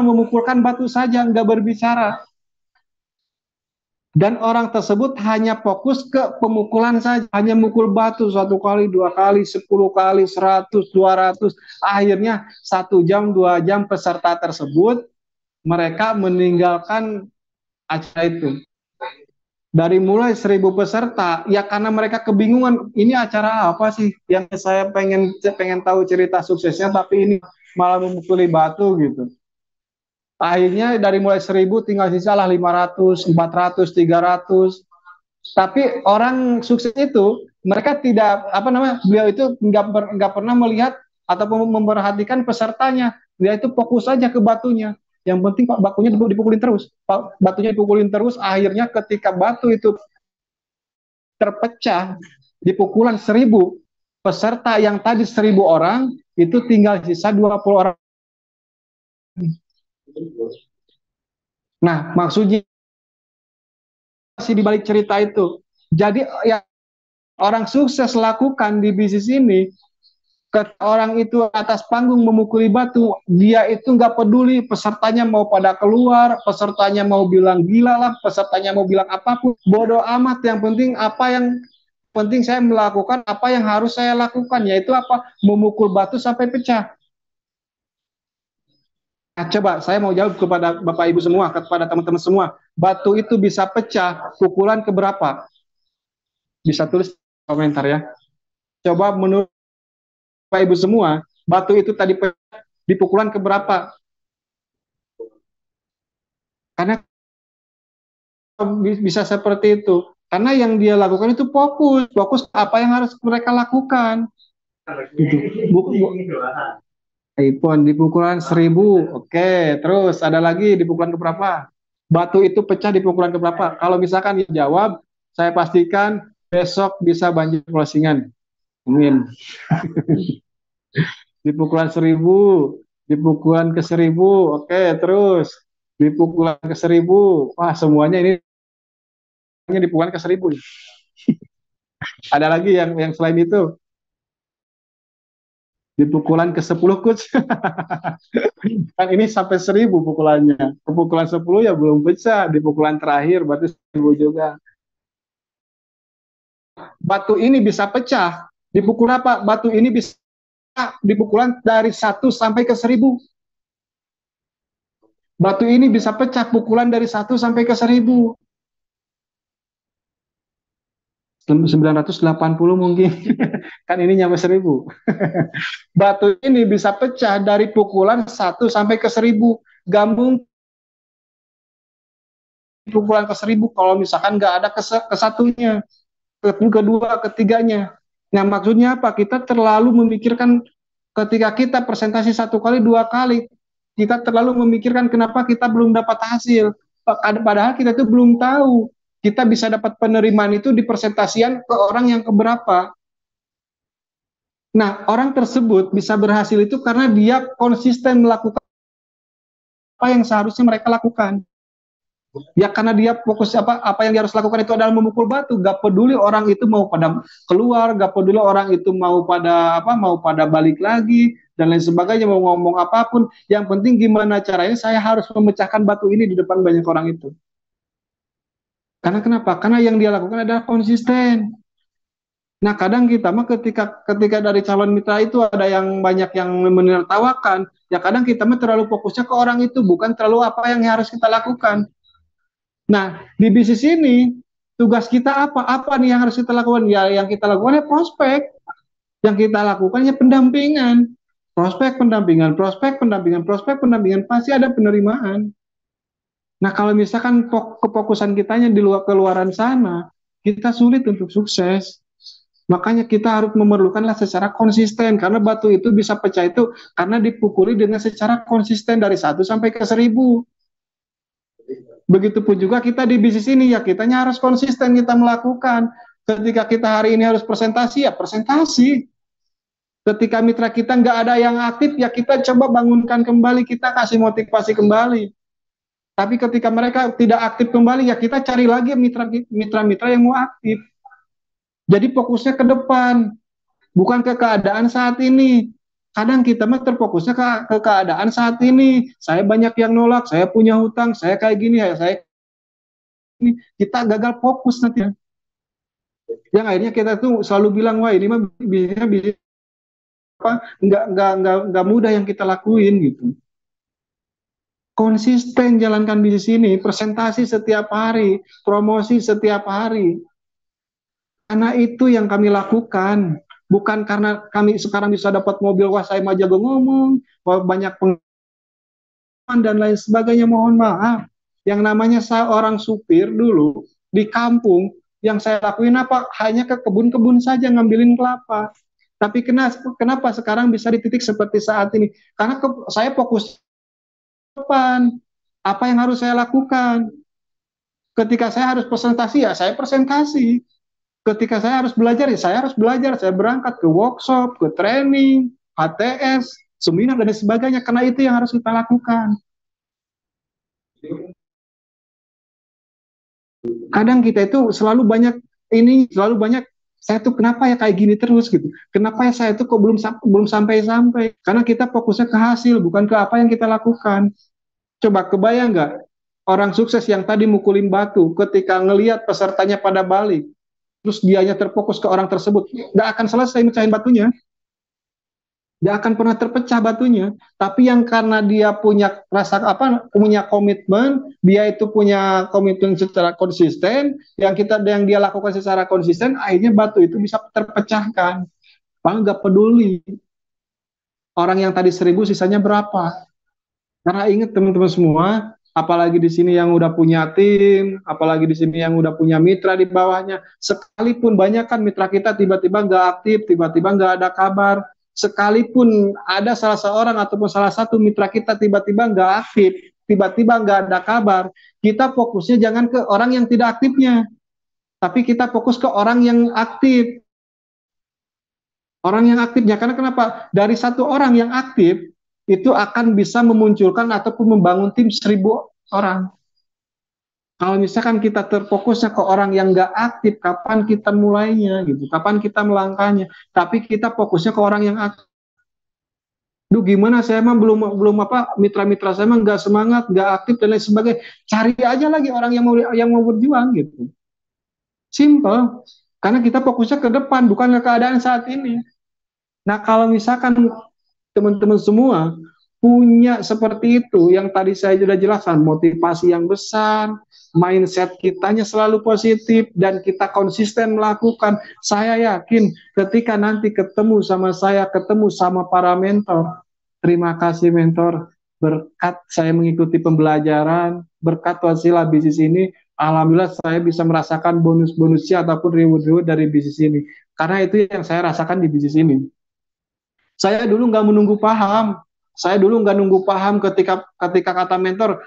memukulkan batu saja, nggak berbicara. Dan orang tersebut hanya fokus ke pemukulan saja, hanya mukul batu 1 kali, 2 kali, 10 kali, 100, 200. Akhirnya 1 jam, 2 jam peserta tersebut mereka meninggalkan acara itu. Dari mulai 1.000 peserta, ya karena mereka kebingungan, ini acara apa sih? Yang saya pengen tahu cerita suksesnya, tapi ini malah memukuli batu gitu. Akhirnya dari mulai 1.000 tinggal sisa lah 500, 400, 300. Tapi orang sukses itu mereka tidak beliau itu nggak pernah melihat ataupun memperhatikan pesertanya. Dia itu fokus saja ke batunya. Yang penting Pak bakunya dipukulin terus. Batunya dipukulin terus. Akhirnya ketika batu itu terpecah di pukulan 1.000 peserta yang tadi 1.000 orang itu tinggal sisa 20 orang. Nah, maksudnya masih di balik cerita itu. Jadi yang orang sukses lakukan di bisnis ini, orang itu atas panggung memukuli batu, dia itu nggak peduli pesertanya mau pada keluar, pesertanya mau bilang gila lah, pesertanya mau bilang apapun, bodoh amat. Yang penting saya melakukan apa yang harus saya lakukan, yaitu apa? Memukul batu sampai pecah. Nah, coba saya mau jawab kepada Bapak Ibu semua, kepada teman-teman semua. Batu itu bisa pecah pukulan keberapa? Bisa tulis komentar ya. Coba menurut Bapak Ibu semua, batu itu tadi di pukulan keberapa? Karena bisa seperti itu. Karena yang dia lakukan itu fokus apa yang harus mereka lakukan. Gitu. iPhone di pukulan 1.000, oke. Terus ada lagi di pukulan keberapa? Batu itu pecah di pukulan keberapa? Kalau misalkan dia jawab, saya pastikan besok bisa banjir closingan. Amin. Di pukulan 1.000, di pukulan ke 1.000, oke. Terus di pukulan ke 1.000, wah semuanya ini di pukulan ke 1.000. Ada lagi yang selain itu? Di pukulan ke 10 coach. Kan ini sampai 1.000 pukulannya. Ke pukulan 10 ya belum pecah. Di pukulan terakhir berarti 1.000 juga. Batu ini bisa pecah. Dipukul apa? Batu ini bisa di pukulan dari 1 sampai ke 1.000. Batu ini bisa pecah pukulan dari 1 sampai ke 1.000. 980 mungkin. Kan ini nyampe 1.000. Batu ini bisa pecah dari pukulan 1 sampai ke 1.000. Gambung pukulan ke 1.000 kalau misalkan nggak ada kesatunya, kedua, ketiganya. Nah, maksudnya apa? Kita terlalu memikirkan ketika kita presentasi 1 kali, 2 kali, kita terlalu memikirkan kenapa kita belum dapat hasil. Padahal kita itu belum tahu kita bisa dapat penerimaan itu di presentasian ke orang yang keberapa. Nah, orang tersebut bisa berhasil itu karena dia konsisten melakukan apa yang seharusnya mereka lakukan. Ya karena dia fokus apa yang dia harus lakukan itu adalah memukul batu. Gak peduli orang itu mau pada keluar, gak peduli orang itu mau pada balik lagi dan lain sebagainya, mau ngomong apapun. Yang penting gimana caranya saya harus memecahkan batu ini di depan banyak orang itu. Karena kenapa? Karena yang dia lakukan adalah konsisten. Nah, kadang kita mah ketika ketika dari calon mitra itu ada yang banyak yang menertawakan, ya kadang kita mah terlalu fokusnya ke orang itu, bukan terlalu apa yang harus kita lakukan. Nah, di bisnis ini tugas kita apa? Apa nih yang harus kita lakukan? Ya, yang kita lakukan ya prospek. Yang kita lakukan ya pendampingan. Prospek, pendampingan, prospek, pendampingan, prospek, pendampingan, pasti ada penerimaan. Nah, kalau misalkan kefokusan kitanya di luar keluaran sana, kita sulit untuk sukses. Makanya kita harus memerlukanlah secara konsisten, karena batu itu bisa pecah itu karena dipukuli dengan secara konsisten dari 1 sampai ke 1000. Begitupun juga kita di bisnis ini, ya kitanya harus konsisten kita melakukan. Ketika kita hari ini harus presentasi, ya presentasi. Ketika mitra kita nggak ada yang aktif, ya kita coba bangunkan kembali, kita kasih motivasi kembali. Tapi ketika mereka tidak aktif kembali, ya kita cari lagi mitra-mitra yang mau aktif. Jadi fokusnya ke depan, bukan ke keadaan saat ini. Kadang kita mah terfokusnya ke keadaan saat ini. Saya banyak yang nolak, saya punya hutang, saya kayak gini, ya saya ini. Kita gagal fokus nanti. Yang akhirnya kita tuh selalu bilang, wah ini mah bisnisnya bisnis apa? Nggak mudah yang kita lakuin gitu. Konsisten jalankan bisnis ini, presentasi setiap hari, promosi setiap hari. Karena itu yang kami lakukan. Bukan karena kami sekarang bisa dapat mobil, wah saya mah jago ngomong, wah banyak pengalaman dan lain sebagainya, mohon maaf. Yang namanya seorang supir dulu di kampung, yang saya lakuin apa? Hanya ke kebun-kebun saja ngambilin kelapa. Tapi kenapa sekarang bisa di titik seperti saat ini? Karena saya fokus depan. Apa yang harus saya lakukan? Ketika saya harus presentasi, ya saya presentasi. Ketika saya harus belajar, ya saya harus belajar. Saya berangkat ke workshop, ke training, HTS, seminar, dan sebagainya. Karena itu yang harus kita lakukan. Kadang kita itu selalu banyak, saya tuh kenapa ya kayak gini terus gitu. Kenapa ya saya tuh kok belum sampai-sampai. Karena kita fokusnya ke hasil, bukan ke apa yang kita lakukan. Coba kebayang nggak orang sukses yang tadi mukulin batu, ketika ngelihat pesertanya pada balik, terus dianya terfokus ke orang tersebut, nggak akan selesai mecahin batunya, nggak akan pernah terpecah batunya. Tapi yang karena dia punya rasa apa, punya komitmen, dia itu punya komitmen secara konsisten, yang dia lakukan secara konsisten, akhirnya batu itu bisa terpecahkan. Bang nggak peduli orang yang tadi 1000 sisanya berapa. Karena ingat teman-teman semua, apalagi di sini yang udah punya tim, apalagi di sini yang udah punya mitra di bawahnya, sekalipun banyak kan mitra kita tiba-tiba nggak aktif, tiba-tiba nggak ada kabar, sekalipun ada salah seorang ataupun salah satu mitra kita tiba-tiba nggak aktif, tiba-tiba nggak ada kabar, kita fokusnya jangan ke orang yang tidak aktifnya, tapi kita fokus ke orang yang aktif. Orang yang aktifnya, karena kenapa? Dari satu orang yang aktif, itu akan bisa memunculkan ataupun membangun tim 1000 orang. Kalau misalkan kita terfokusnya ke orang yang nggak aktif, kapan kita mulainya gitu, kapan kita melangkahnya. Tapi kita fokusnya ke orang yang aktif. Duh gimana saya mah belum belum apa, mitra-mitra saya mah nggak semangat, nggak aktif dan lain sebagainya. Cari aja lagi orang yang mau berjuang gitu. Simple. Karena kita fokusnya ke depan, bukan ke keadaan saat ini. Nah kalau misalkan teman-teman semua punya seperti itu, yang tadi saya sudah jelaskan, motivasi yang besar, mindset kitanya selalu positif, dan kita konsisten melakukan, saya yakin ketika nanti ketemu sama saya, ketemu sama para mentor, terima kasih mentor, berkat saya mengikuti pembelajaran, berkat wasilah bisnis ini, alhamdulillah saya bisa merasakan bonus-bonusnya ataupun reward-reward dari bisnis ini. Karena itu yang saya rasakan di bisnis ini. Saya dulu nggak menunggu paham. Saya dulu nggak nunggu paham ketika ketika kata mentor,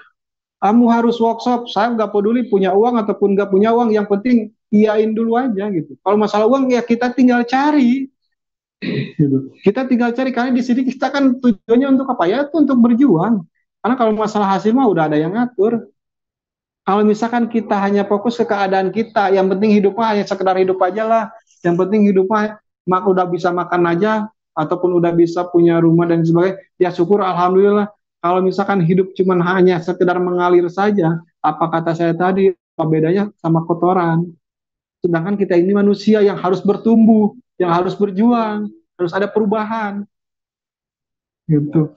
kamu harus workshop. Saya nggak peduli punya uang ataupun nggak punya uang. Yang penting iyain dulu aja gitu. Kalau masalah uang ya kita tinggal cari. Gitu. Kita tinggal cari, karena di sini kita kan tujuannya untuk apa ya? Itu untuk berjuang. Karena kalau masalah hasil mah udah ada yang ngatur. Kalau misalkan kita hanya fokus ke keadaan kita, yang penting hidupnya hanya sekedar hidup aja lah. Yang penting hidupnya udah bisa makan aja, ataupun udah bisa punya rumah dan sebagainya, ya syukur alhamdulillah. Kalau misalkan hidup cuma hanya sekedar mengalir saja, apa kata saya tadi, apa bedanya sama kotoran? Sedangkan kita ini manusia yang harus bertumbuh, yang harus berjuang, harus ada perubahan, gitu.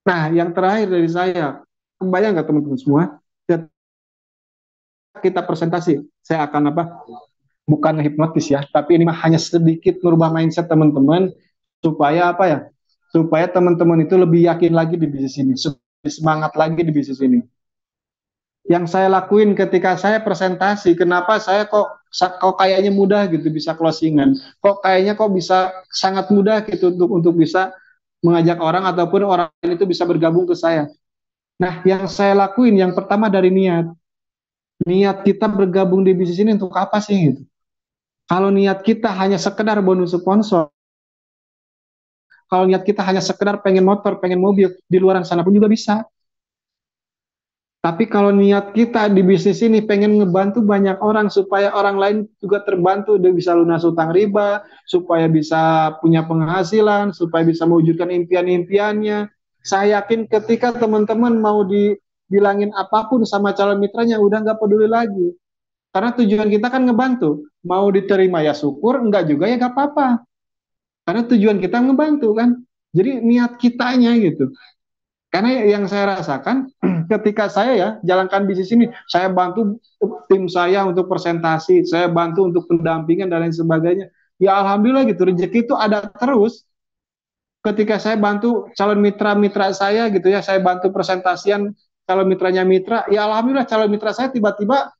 Nah, yang terakhir dari saya, kebayang nggak teman-teman semua? Ketika kita presentasi, saya akan apa? Bukan hipnotis ya, tapi ini mah hanya sedikit merubah mindset teman-teman supaya apa ya? Supaya teman-teman itu lebih yakin lagi di bisnis ini, lebih semangat lagi di bisnis ini. Yang saya lakuin ketika saya presentasi, kenapa saya kok kayaknya mudah gitu bisa closingan, kok kayaknya kok bisa sangat mudah gitu untuk bisa mengajak orang ataupun orang lain itu bisa bergabung ke saya. Nah, yang saya lakuin yang pertama dari niat. Niat kita bergabung di bisnis ini untuk apa sih gitu. Kalau niat kita hanya sekedar bonus sponsor, kalau niat kita hanya sekedar pengen motor, pengen mobil, di luar sana pun juga bisa. Tapi kalau niat kita di bisnis ini pengen ngebantu banyak orang supaya orang lain juga terbantu, dia bisa lunas utang riba, supaya bisa punya penghasilan, supaya bisa mewujudkan impian-impiannya. Saya yakin ketika teman-teman mau dibilangin apapun sama calon mitranya, udah nggak peduli lagi. Karena tujuan kita kan ngebantu. Mau diterima ya syukur, enggak juga ya nggak apa-apa. Karena tujuan kita ngebantu kan. Jadi niat kitanya gitu. Karena yang saya rasakan ketika saya ya jalankan bisnis ini, saya bantu tim saya untuk presentasi, saya bantu untuk pendampingan dan lain sebagainya. Ya alhamdulillah gitu, rezeki itu ada terus. Ketika saya bantu calon mitra-mitra saya gitu ya, saya bantu presentasian calon mitranya mitra, ya alhamdulillah calon mitra saya tiba-tiba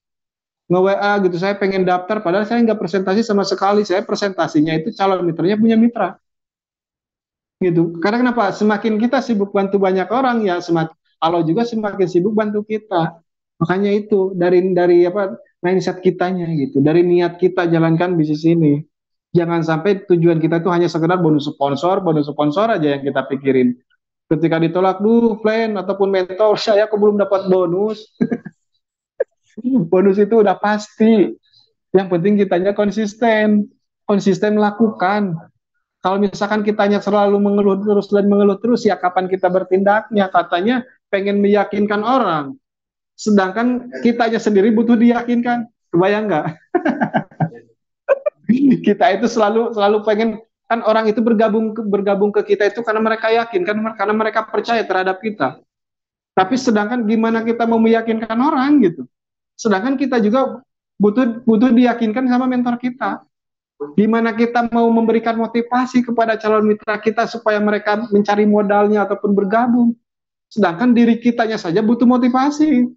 nge-WA gitu, saya pengen daftar, padahal saya nggak presentasi sama sekali, saya presentasinya itu calon mitranya punya mitra gitu. Karena kenapa? Semakin kita sibuk bantu banyak orang ya semakin Allah juga semakin sibuk bantu kita. Makanya itu dari apa mindset kitanya gitu, dari niat kita jalankan bisnis ini. Jangan sampai tujuan kita itu hanya sekedar bonus sponsor aja yang kita pikirin. Ketika ditolak, duh, plan ataupun mentor, saya kok belum dapat bonus. Bonus itu udah pasti. Yang penting kitanya konsisten, konsisten melakukan. Kalau misalkan kitanya selalu mengeluh terus, ya kapan kita bertindaknya? Katanya pengen meyakinkan orang, sedangkan kitanya sendiri butuh diyakinkan. Kebayang nggak? Kita itu selalu selalu pengen kan orang itu bergabung ke kita itu karena mereka yakin kan karena mereka percaya terhadap kita. Tapi sedangkan gimana kita mau meyakinkan orang gitu? Sedangkan kita juga butuh butuh diyakinkan sama mentor kita. Gimana kita mau memberikan motivasi kepada calon mitra kita supaya mereka mencari modalnya ataupun bergabung. Sedangkan diri kitanya saja butuh motivasi.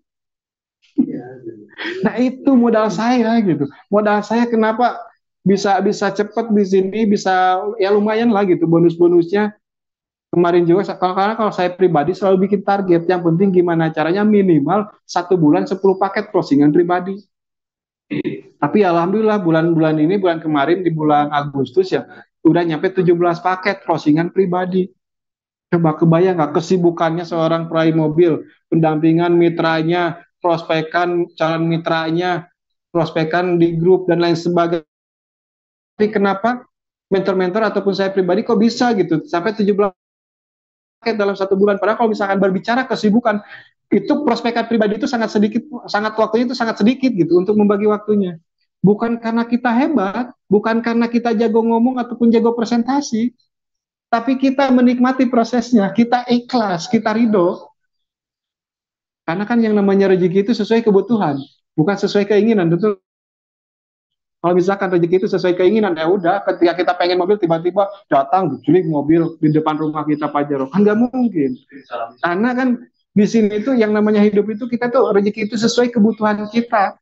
Nah itu modal saya gitu. Modal saya kenapa bisa bisa cepat di sini, bisa ya lumayan lah gitu bonus-bonusnya. Kemarin juga karena kalau saya pribadi selalu bikin target. Yang penting gimana caranya minimal 1 bulan 10 paket closingan pribadi. Tapi alhamdulillah bulan-bulan ini, bulan kemarin di bulan Agustus ya, udah nyampe 17 paket crossingan pribadi. Coba kebayang nggak kesibukannya seorang peraih mobil, pendampingan mitranya, prospekan calon mitranya, prospekan di grup dan lain sebagainya. Tapi kenapa mentor-mentor ataupun saya pribadi kok bisa gitu sampai 17 paket dalam 1 bulan? Padahal kalau misalkan berbicara kesibukan, itu prospekan pribadi itu sangat sedikit, sangat waktunya itu sangat sedikit gitu untuk membagi waktunya. Bukan karena kita hebat, bukan karena kita jago ngomong ataupun jago presentasi, tapi kita menikmati prosesnya, kita ikhlas, kita ridho. Karena kan yang namanya rezeki itu sesuai kebutuhan, bukan sesuai keinginan. Tentu kalau misalkan rezeki itu sesuai keinginan, ya udah ketika kita pengen mobil tiba-tiba datang culik mobil di depan rumah kita Pajero, kan nggak mungkin. Karena kan di sini itu yang namanya hidup itu kita tuh rezeki itu sesuai kebutuhan kita.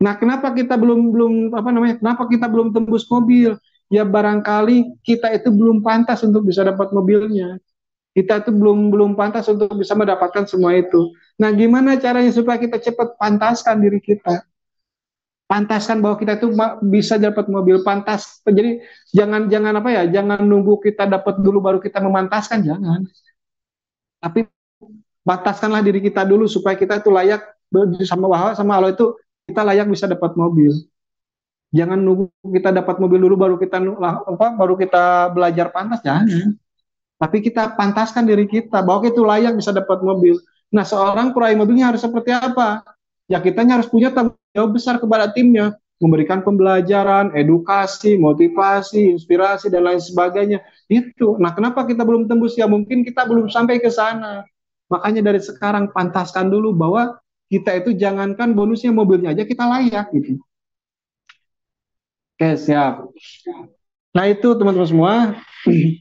Nah, kenapa kita belum belum apa namanya? Kenapa kita belum tembus mobil? Ya barangkali kita itu belum pantas untuk bisa dapat mobilnya. Kita itu belum belum pantas untuk bisa mendapatkan semua itu. Nah, gimana caranya supaya kita cepat pantaskan diri kita? Pantaskan bahwa kita itu bisa dapat mobil pantas. Jadi jangan jangan apa ya? Jangan nunggu kita dapat dulu baru kita memantaskan, jangan. Tapi pantaskanlah diri kita dulu supaya kita itu layak sama Allah itu kita layak bisa dapat mobil. Jangan nunggu kita dapat mobil dulu baru kita belajar pantas, jangan. Tapi kita pantaskan diri kita bahwa itu layak bisa dapat mobil. Nah, seorang peraih mobilnya harus seperti apa? ya kitanya harus punya tanggung jawab besar kepada timnya, memberikan pembelajaran, edukasi, motivasi, inspirasi dan lain sebagainya. Itu. Nah, kenapa kita belum tembus? Ya mungkin kita belum sampai ke sana. Makanya dari sekarang pantaskan dulu bahwa kita itu jangankan bonusnya mobilnya aja kita layak gitu. Oke, siap. Nah, itu teman-teman semua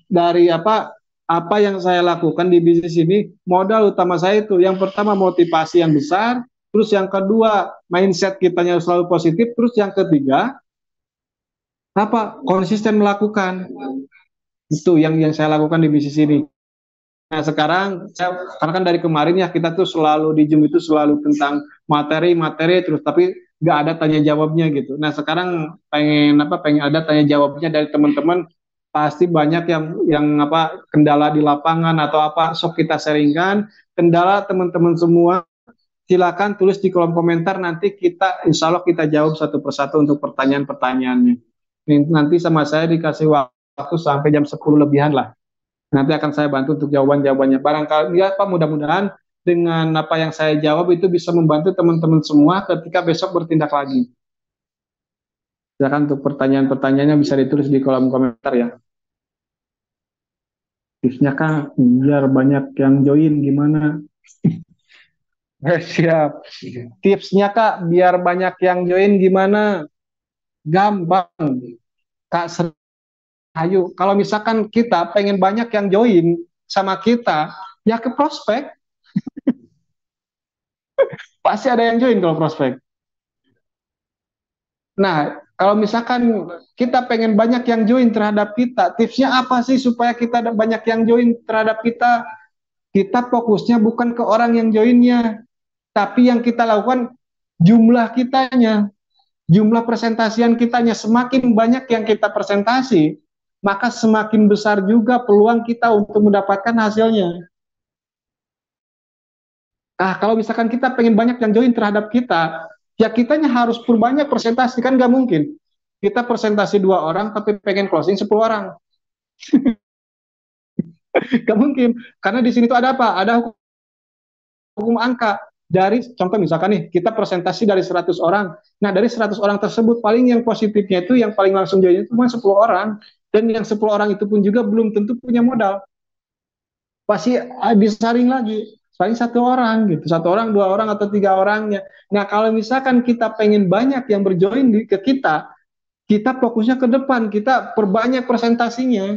dari apa yang saya lakukan di bisnis ini, modal utama saya itu yang pertama motivasi yang besar, terus yang kedua mindset kitanya selalu positif, terus yang ketiga konsisten melakukan. Itu yang saya lakukan di bisnis ini. Nah, sekarang karena kan dari kemarin ya kita tuh selalu di Zoom itu selalu tentang materi terus, tapi nggak ada tanya jawabnya gitu. Nah, sekarang pengen ada tanya jawabnya dari teman-teman. Pasti banyak yang kendala di lapangan atau apa, sok kita sharingkan kendala teman-teman semua. Silakan tulis di kolom komentar, nanti kita insya Allah kita jawab satu persatu untuk pertanyaan-pertanyaannya. Nanti sama saya dikasih waktu sampai jam 10 lebihan lah. Nanti akan saya bantu untuk jawaban-jawabannya. Barangkali ya Pak, mudah-mudahan dengan apa yang saya jawab itu bisa membantu teman-teman semua ketika besok bertindak lagi. Silakan untuk pertanyaan-pertanyaannya bisa ditulis di kolom komentar ya. Tipsnya Kak, biar banyak yang join gimana? Siap. Tipsnya Kak, biar banyak yang join gimana? Gampang. Kak, ayo, kalau misalkan kita pengen banyak yang join sama kita, ya ke prospek. Pasti ada yang join kalau prospek. Nah, kalau misalkan kita pengen banyak yang join terhadap kita, tipsnya apa sih supaya kita ada banyak yang join terhadap kita? Kita fokusnya bukan ke orang yang joinnya, tapi yang kita lakukan jumlah kitanya, jumlah presentasian kitanya. Semakin banyak yang kita presentasi, maka semakin besar juga peluang kita untuk mendapatkan hasilnya. Nah, kalau misalkan kita pengen banyak yang join terhadap kita, ya kitanya harus perbanyak presentasi, kan nggak mungkin. Kita presentasi 2 orang, tapi pengen closing 10 orang. Nggak mungkin. Karena di sini tuh ada apa? Ada hukum angka. Dari contoh misalkan nih, kita presentasi dari 100 orang. Nah, dari 100 orang tersebut, paling yang positifnya itu, yang paling langsung join itu cuma 10 orang. Dan yang 10 orang itu pun juga belum tentu punya modal. Pasti disaring lagi. Paling 1 orang gitu, 1 orang, 2 orang atau 3 orangnya. Nah, kalau misalkan kita pengen banyak yang berjoin ke kita fokusnya ke depan, kita perbanyak presentasinya,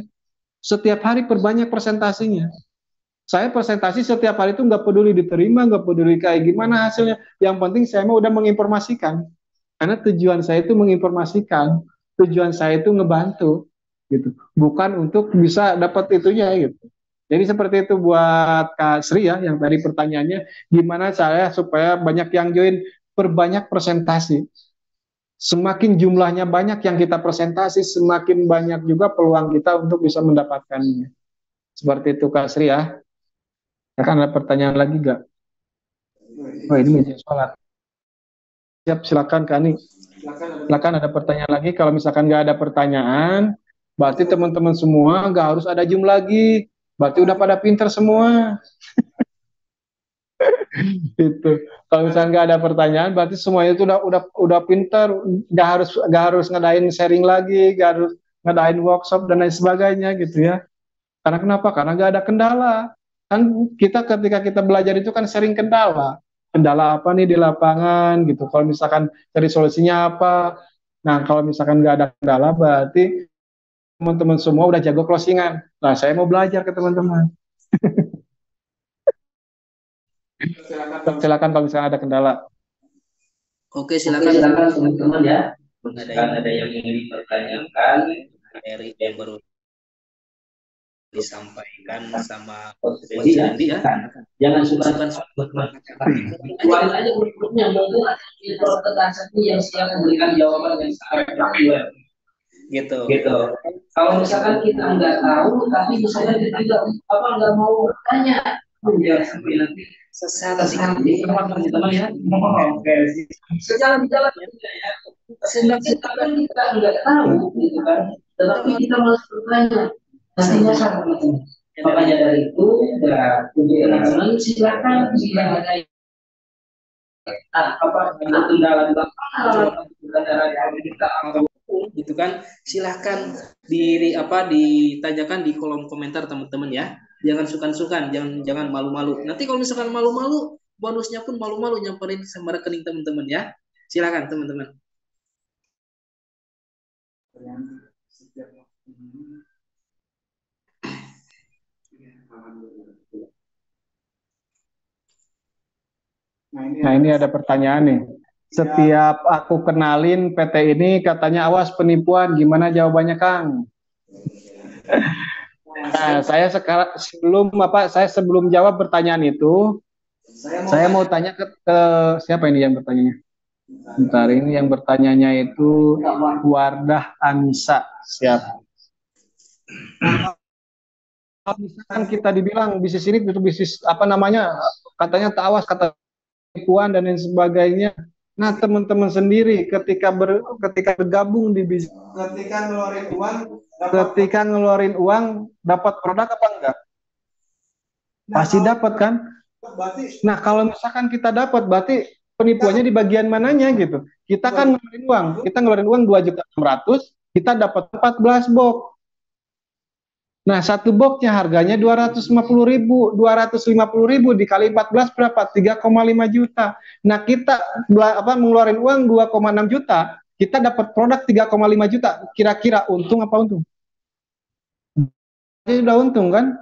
setiap hari perbanyak presentasinya. Saya presentasi setiap hari itu nggak peduli diterima, nggak peduli kayak gimana hasilnya. Yang penting saya mau udah menginformasikan, karena tujuan saya itu menginformasikan, tujuan saya itu ngebantu, gitu, bukan untuk bisa dapat itunya gitu. Jadi seperti itu buat Kak Sri ya, yang tadi pertanyaannya, gimana saya supaya banyak yang join, perbanyak presentasi. Semakin jumlahnya banyak yang kita presentasi, semakin banyak juga peluang kita untuk bisa mendapatkannya. Seperti itu Kak Sri ya. Akan ada pertanyaan lagi nggak? Oh ini meja sholat. Siap, silakan Kak Ani. Silakan ada pertanyaan lagi. Kalau misalkan nggak ada pertanyaan, berarti teman-teman semua nggak harus ada Zoom lagi. Berarti udah pada pinter semua. Itu. Kalau misalnya nggak ada pertanyaan, berarti semuanya itu udah pinter, nggak harus ngadain sharing lagi, nggak harus ngadain workshop dan lain sebagainya gitu ya. Karena kenapa? Karena nggak ada kendala. Kan kita ketika kita belajar itu kan sharing kendala. Kendala apa nih di lapangan gitu. Kalau misalkan cari solusinya apa. Nah, kalau misalkan nggak ada kendala, berarti teman-teman semua udah jago closingan. Nah, saya mau belajar ke teman-teman. Silakan kalau misalkan ada kendala. Oke, silakan teman-teman ya. Ada yang ingin dipertanyakan dari yang baru disampaikan sama Coach Randy ya. Jangan sungkan buat keluarin aja grupnya, monggo yang siap memberikan jawaban yang sangat gitu. Kalau misalkan kita nggak tahu, tapi misalnya kita nggak mau tanya, ya sampai nanti secara singkat teman-teman ya. Oke. Sejalan di jalan ya. Sedang kita nggak tahu gitu kan, tetapi kita malas bertanya, pastinya sangat penting. Makanya dari itu, ya, untuk teman-teman silakan jika ada kendala di lapangan, kendaraan kita gitu kan, silahkan ditanyakan di kolom komentar teman-teman ya. Jangan sungkan-sungkan, jangan malu-malu. Nanti kalau misalkan malu-malu, bonusnya pun malu-malu nyamperin sama rekening teman-teman ya. Silakan teman-teman. Nah ini ada pertanyaan nih. Setiap aku kenalin PT ini katanya awas penipuan, gimana jawabannya Kang? Nah, saya sebelum jawab pertanyaan itu, saya mau tanya ke siapa ini yang bertanya? Bentar, ini yang bertanyanya itu Wardah Anissa. Siap. Kalau misalkan kita dibilang bisnis ini itu bisnis apa namanya, katanya tawas, kata penipuan dan lain sebagainya. Nah, teman-teman sendiri ketika bergabung di bisnis, ketika ngeluarin uang dapat produk apa enggak? Pasti dapat kan? Nah, kalau misalkan kita dapat, berarti penipuannya di bagian mananya gitu. Kita kan ngeluarin uang 2.600.000, kita dapat 14 box. Nah, satu boxnya harganya 250.000, 250.000 dikali 14 berapa? 3,5 juta. Nah, kita mengeluarkan uang 2,6 juta, kita dapat produk 3,5 juta. Kira-kira untung apa untung? Jadi udah untung kan?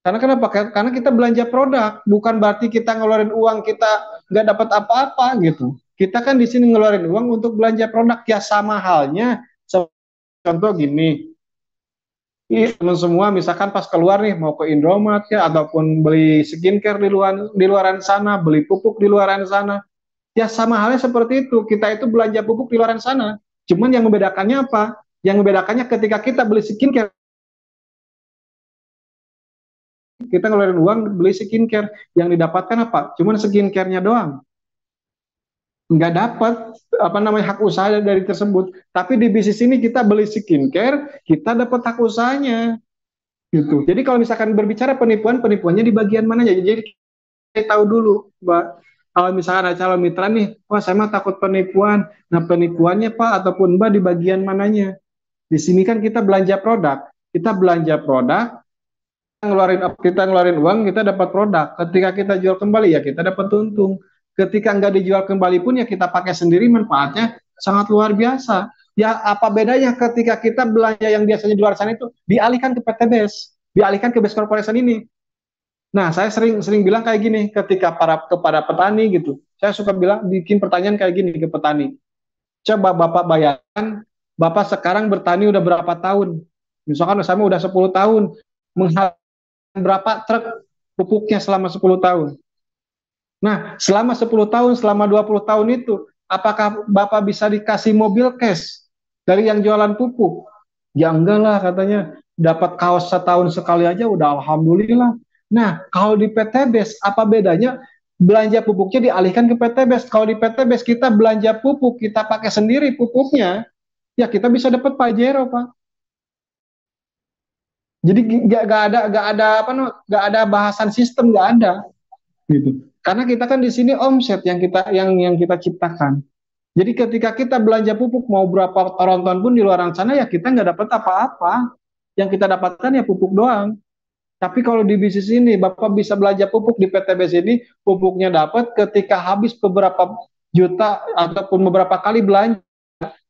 Karena kenapa? Karena kita belanja produk, bukan berarti kita ngeluarin uang kita nggak dapat apa-apa gitu. Kita kan di sini ngeluarin uang untuk belanja produk, ya sama halnya. Contoh gini, teman semua misalkan pas keluar nih mau ke Indomaret ya ataupun beli skincare di luaran sana, beli pupuk di luaran sana. Ya sama halnya seperti itu. Kita itu belanja pupuk di luaran sana. Cuman yang membedakannya apa? Yang membedakannya ketika kita beli skincare, kita ngeluarin uang beli skincare, yang didapatkan apa? Cuman skincare-nya doang. Nggak dapat apa namanya hak usaha dari tersebut. Tapi di bisnis ini kita beli skincare, kita dapat hak usahanya. Gitu. Jadi kalau misalkan berbicara penipuan, penipuannya di bagian mana ya? Jadi kita tahu dulu, Mbak. Kalau misalkan ada calon mitra nih, wah saya mah takut penipuan. Nah penipuannya Pak ataupun Mbak di bagian mananya? Di sini kan kita belanja produk, kita ngeluarin uang, kita dapat produk. Ketika kita jual kembali ya kita dapat untung. Ketika nggak dijual kembali pun ya kita pakai sendiri, manfaatnya sangat luar biasa. Ya apa bedanya ketika kita belanja yang biasanya di luar sana itu dialihkan ke PTBS, dialihkan ke Best Corporation ini. Nah, saya sering bilang kayak gini kepada petani gitu. Saya suka bikin pertanyaan kayak gini ke petani. Coba Bapak bayangkan, Bapak sekarang bertani udah berapa tahun? Misalkan saya udah 10 tahun, menghabiskan berapa truk pupuknya selama 10 tahun? Nah, selama 10 tahun, selama 20 tahun itu, apakah Bapak bisa dikasih mobil cash dari yang jualan pupuk? Ya enggak lah katanya, dapat kaos setahun sekali aja udah alhamdulillah. Nah, kalau di PTBes, apa bedanya? Belanja pupuknya dialihkan ke PTBes. Kalau di PTBes kita belanja pupuk, kita pakai sendiri pupuknya, ya kita bisa dapat pajero, Pak. Jadi gak ada bahasan sistem, gak ada gitu. Karena kita kan di sini omset yang kita ciptakan. Jadi ketika kita belanja pupuk mau berapa ton pun di luar sana ya kita nggak dapat apa-apa. Yang kita dapatkan ya pupuk doang. Tapi kalau di bisnis ini Bapak bisa belanja pupuk di PTBS ini, pupuknya dapat ketika habis beberapa juta ataupun beberapa kali belanja.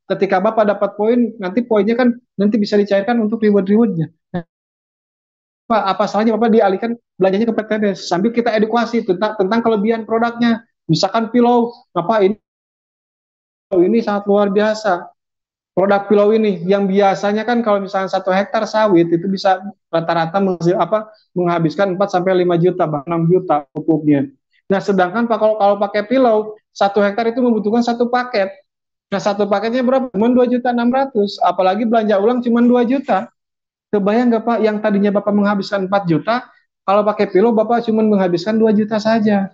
Ketika Bapak dapat poin, nanti poinnya kan nanti bisa dicairkan untuk reward-rewardnya. Apa salahnya Bapak dialihkan belanjanya ke PTBS sambil kita edukasi tentang kelebihan produknya. Misalkan pilau, apa ini sangat luar biasa. Produk pilau ini yang biasanya kan kalau misalnya 1 hektar sawit itu bisa rata-rata menghabiskan 4 sampai 5 juta, bahkan 6 juta pupuknya. Nah, sedangkan Pak kalau pakai pilau 1 hektar itu membutuhkan 1 paket. Nah, 1 paketnya berapa? Cuma 2.600.000. Apalagi belanja ulang cuma 2 juta. Kebayang nggak Pak, yang tadinya Bapak menghabiskan 4 juta, kalau pakai pilau Bapak cuma menghabiskan 2 juta saja.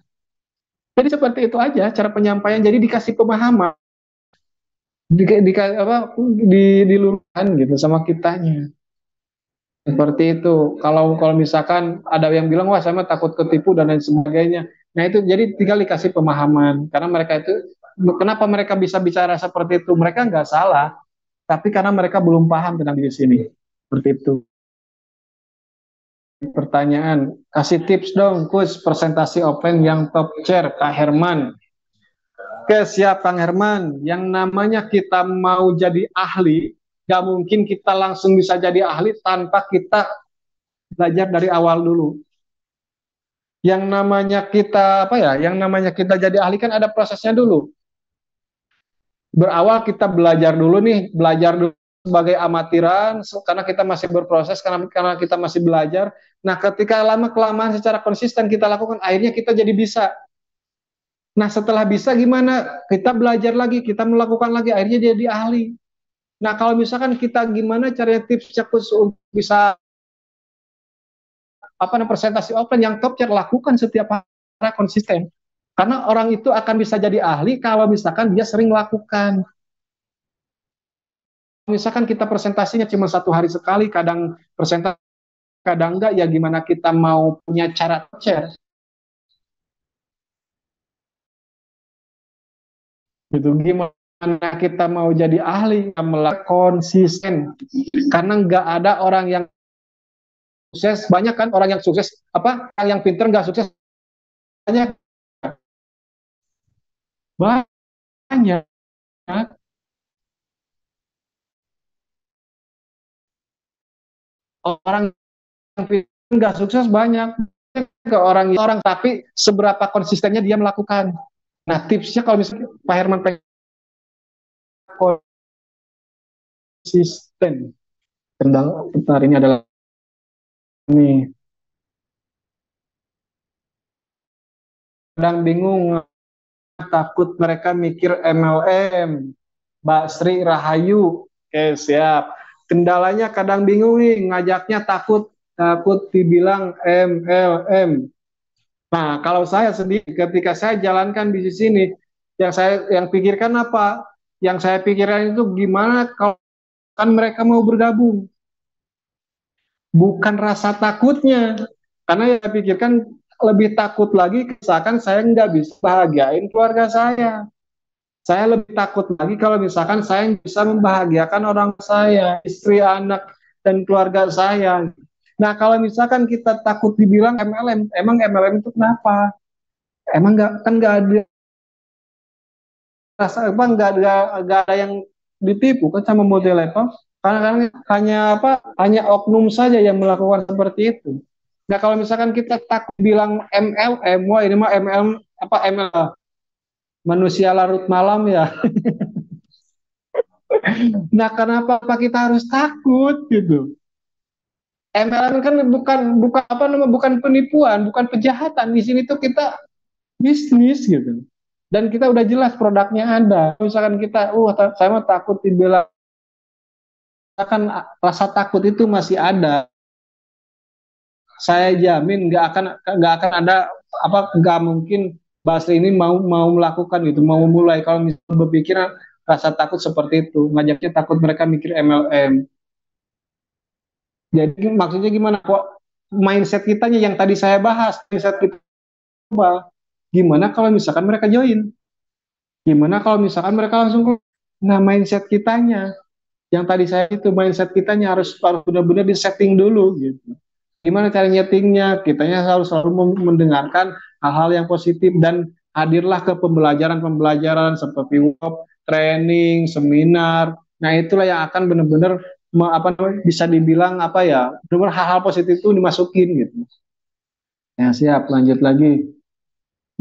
Jadi seperti itu aja cara penyampaian. Jadi dikasih pemahaman, diluruskan gitu sama kitanya. Seperti itu. Kalau misalkan ada yang bilang wah saya takut ketipu dan lain sebagainya, Nah itu jadi tinggal dikasih pemahaman karena mereka itu kenapa mereka bisa bicara seperti itu? Mereka nggak salah, tapi karena mereka belum paham tentang di sini. Seperti itu. Pertanyaan, kasih tips dong, coach presentasi open yang top chair, Kak Herman. Oke, siap Kang Herman. Yang namanya kita mau jadi ahli, nggak mungkin kita langsung bisa jadi ahli tanpa kita belajar dari awal dulu. Yang namanya kita apa ya? Yang namanya kita jadi ahli kan ada prosesnya dulu. Berawal kita belajar dulu nih, belajar dulu sebagai amatiran karena kita masih berproses karena kita masih belajar. Nah, ketika lama kelamaan secara konsisten kita lakukan, akhirnya kita jadi bisa. Nah, setelah bisa gimana? Kita belajar lagi, kita melakukan lagi, akhirnya jadi ahli. Nah, kalau misalkan kita gimana caranya tipsnya untuk bisa apa namanya presentasi open yang top tier lakukan setiap hari konsisten. Karena orang itu akan bisa jadi ahli kalau misalkan dia sering lakukan. Misalkan kita presentasinya cuma 1 hari sekali, kadang presentasi, kadang enggak, ya gimana kita mau punya cara share. Gitu, gimana kita mau jadi ahli, melakukan konsisten. Karena enggak ada orang yang sukses, banyak kan orang yang sukses, apa, yang pinter nggak sukses, banyak. Banyak. Orang yang nggak sukses banyak ke orang tapi seberapa konsistennya dia melakukan. Nah tipsnya kalau misalnya Pak Herman konsisten, tentang hari ini adalah ini kadang bingung takut mereka mikir MLM. Mbak Sri Rahayu, oke siap. Kendalanya kadang bingung nih ngajaknya takut takut dibilang MLM. Nah, kalau saya sendiri ketika saya jalankan bisnis ini, yang pikirkan apa? Yang saya pikirkan itu gimana kalau kan mereka mau bergabung, bukan rasa takutnya. Karena yang pikirkan lebih takut lagi, misalkan saya nggak bisa bahagiain keluarga saya. Saya lebih takut lagi kalau misalkan saya bisa membahagiakan orang saya, istri, anak, dan keluarga saya. Nah, kalau misalkan kita takut dibilang MLM, emang MLM itu kenapa? Emang nggak kan nggak ada rasa apa nggak ada yang ditipu kan sama model level karena kan hanya apa hanya oknum saja yang melakukan seperti itu. Nah kalau misalkan kita takut bilang MLM, wah ini mah MLM apa ML manusia larut malam ya. Nah kenapa kita harus takut gitu? MLM kan bukan bukan apa namanya bukan penipuan, bukan kejahatan. Di sini tuh kita bisnis gitu. Dan kita udah jelas produknya ada. Misalkan kita, saya mah takut dibilang kan rasa takut itu masih ada. Saya jamin nggak akan ada apa nggak mungkin Basri ini mau melakukan gitu, mau mulai kalau misalnya berpikir rasa takut seperti itu, ngajaknya takut mereka mikir MLM. Jadi maksudnya gimana kok mindset kitanya yang tadi saya bahas, mindset kita gimana kalau misalkan mereka join? Gimana kalau misalkan mereka langsung nah mindset kitanya yang tadi saya itu mindset kitanya harus benar-benar disetting dulu gitu. Gimana cara nyetingnya? Kitanya harus selalu mendengarkan hal-hal yang positif dan hadirlah ke pembelajaran-pembelajaran seperti workshop, training, seminar. Nah, itulah yang akan benar-benar apa namanya bisa dibilang apa ya, benar hal-hal positif itu dimasukin gitu. Ya, siap, lanjut lagi.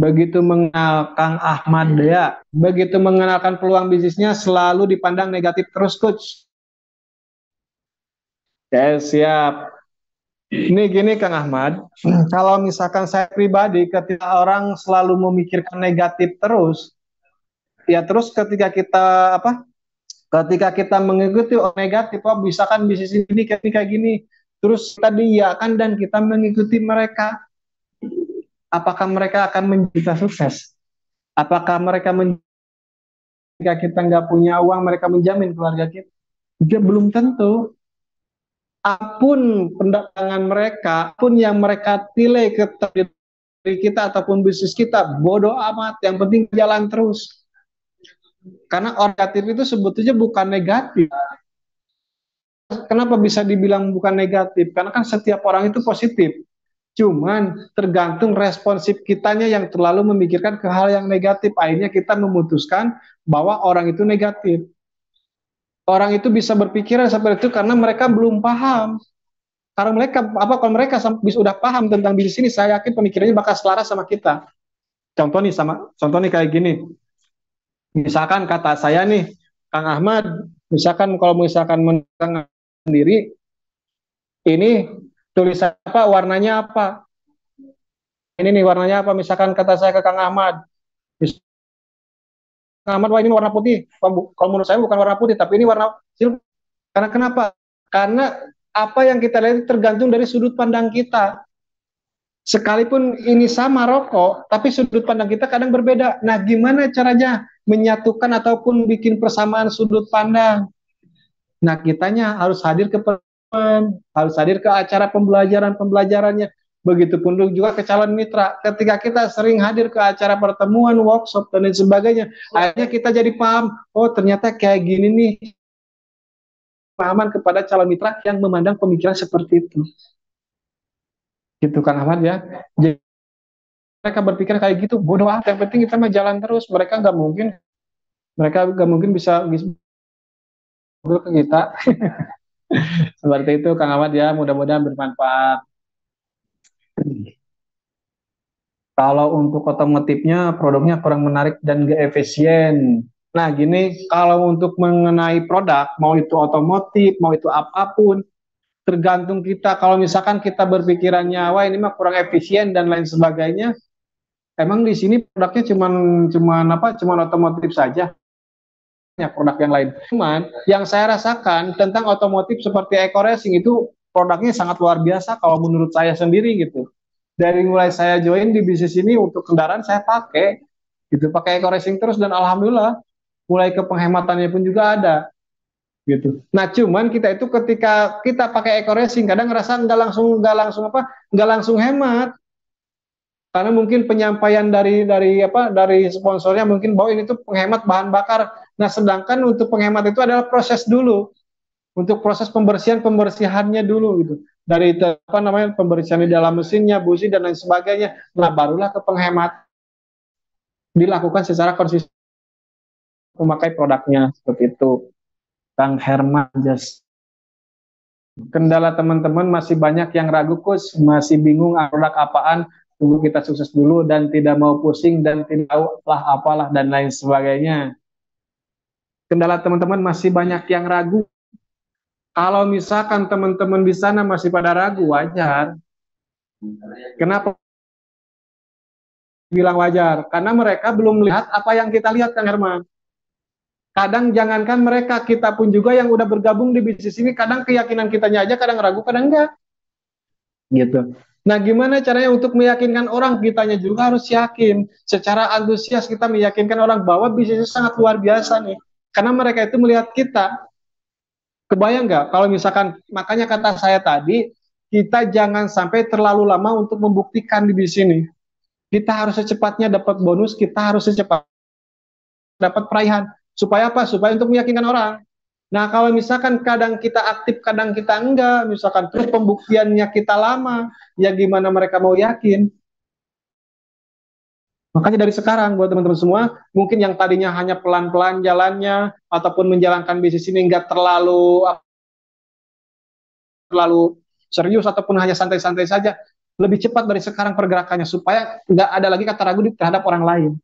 Begitu mengenal Kang Ahmad Dea, begitu mengenalkan peluang bisnisnya selalu dipandang negatif terus, coach. Ya, siap. Ini gini Kang Ahmad, kalau misalkan saya pribadi ketika orang selalu memikirkan negatif terus, ya terus ketika kita apa? Ketika kita mengikuti negatif, bisa kan bisnis ini kayak gini, terus tadi ya kan dan kita mengikuti mereka, apakah mereka akan menjadi sukses? Apakah mereka jika kita nggak punya uang mereka menjamin keluarga kita? Juga belum tentu. Apapun pendatangan mereka, apapun yang mereka nilai kita ataupun bisnis kita, bodoh amat, yang penting jalan terus. Karena orang negatif itu sebetulnya bukan negatif. Kenapa bisa dibilang bukan negatif? Karena kan setiap orang itu positif. Cuman tergantung responsif kitanya yang terlalu memikirkan ke hal yang negatif. Akhirnya kita memutuskan bahwa orang itu negatif. Orang itu bisa berpikiran seperti itu karena mereka belum paham. Karena mereka kalau mereka sudah paham tentang bisnis ini, saya yakin pemikirannya bakal selaras sama kita. Contoh nih kayak gini. Misalkan kata saya nih, Kang Ahmad, misalkan kalau misalkan menang sendiri, ini tulisan apa, warnanya apa? Ini nih warnanya apa? Misalkan kata saya ke Kang Ahmad, Kang Ahmad, wah ini warna putih. Kalau menurut saya bukan warna putih, tapi ini warna silver. Karena kenapa? Karena apa yang kita lihat tergantung dari sudut pandang kita. Sekalipun ini sama rokok, tapi sudut pandang kita kadang berbeda. Nah, gimana caranya menyatukan ataupun bikin persamaan sudut pandang? Nah, kitanya harus hadir ke teman, harus hadir ke acara pembelajarannya. Begitupun juga ke calon mitra. Ketika kita sering hadir ke acara pertemuan, workshop, dan lain sebagainya, akhirnya kita jadi paham, oh ternyata kayak gini nih, pahaman kepada calon mitra yang memandang pemikiran seperti itu. Gitu kan Ahmad ya. Jadi, mereka berpikir kayak gitu, bodoh amat, yang penting kita mah jalan terus. Mereka nggak mungkin bisa ke kita. Seperti itu Kang Ahmad ya, mudah-mudahan bermanfaat. Kalau untuk otomotifnya, produknya kurang menarik dan gak efisien. Nah, gini, kalau untuk mengenai produk, mau itu otomotif, mau itu apapun, tergantung kita. Kalau misalkan kita berpikirannya, wah ini mah kurang efisien dan lain sebagainya, emang di sini produknya cuman otomotif saja, ya produk yang lain. Cuman yang saya rasakan tentang otomotif seperti Eco Racing itu produknya sangat luar biasa kalau menurut saya sendiri gitu. Dari mulai saya join di bisnis ini untuk kendaraan saya pakai Eco Racing terus dan alhamdulillah mulai ke penghematannya pun juga ada gitu. Nah, cuman kita itu ketika kita pakai Eco Racing kadang ngerasa nggak langsung hemat karena mungkin penyampaian dari sponsornya mungkin bahwa ini tuh penghemat bahan bakar. Nah, sedangkan untuk penghemat itu adalah proses dulu, untuk proses pembersihannya dulu gitu. Dari itu, pembersihan di dalam mesinnya, busi dan lain sebagainya. Nah, barulah ke penghemat dilakukan secara konsisten memakai produknya seperti itu. Kang Herman Jas. Kendala teman-teman masih banyak yang ragu, Kus, masih bingung produk apaan. Tunggu kita sukses dulu dan tidak mau pusing dan tidak tahu lah apalah dan lain sebagainya. Kendala teman-teman masih banyak yang ragu. Kalau misalkan teman-teman di sana masih pada ragu, wajar. Kenapa bilang wajar? Karena mereka belum melihat apa yang kita lihat, Kang Herman. Kadang jangankan mereka, kita pun juga yang udah bergabung di bisnis ini, kadang keyakinan kitanya aja kadang ragu, kadang enggak. Gitu. Nah, gimana caranya untuk meyakinkan orang? Kitanya juga harus yakin. Secara antusias kita meyakinkan orang bahwa bisnis sangat luar biasa nih. Karena mereka itu melihat kita. Kebayang nggak? Kalau misalkan, makanya kata saya tadi, kita jangan sampai terlalu lama untuk membuktikan di bisnis ini. Kita harus secepatnya dapat bonus, kita harus secepatnya dapat peraihan. Supaya apa? Supaya untuk meyakinkan orang. Nah, kalau misalkan kadang kita aktif, kadang kita enggak, misalkan terus pembuktiannya kita lama, ya gimana mereka mau yakin? Makanya dari sekarang buat teman-teman semua, mungkin yang tadinya hanya pelan-pelan jalannya, ataupun menjalankan bisnis ini enggak terlalu serius, ataupun hanya santai-santai saja, lebih cepat dari sekarang pergerakannya, supaya enggak ada lagi kata ragu terhadap orang lain.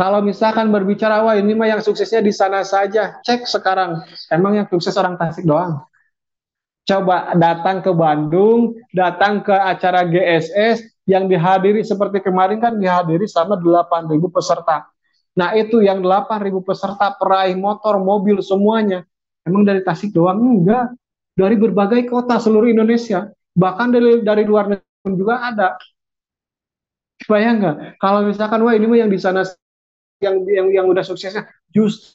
Kalau misalkan berbicara, wah ini mah yang suksesnya di sana saja, cek sekarang, emang yang sukses orang Tasik doang? Coba datang ke Bandung, datang ke acara GSS, yang dihadiri seperti kemarin kan dihadiri sama 8.000 peserta. Nah itu yang 8.000 peserta, peraih motor, mobil, semuanya, emang dari Tasik doang? Enggak, dari berbagai kota seluruh Indonesia, bahkan dari luar negeri pun juga ada. Bayang nggak? Kalau misalkan wah ini mah yang di sana yang udah suksesnya, justru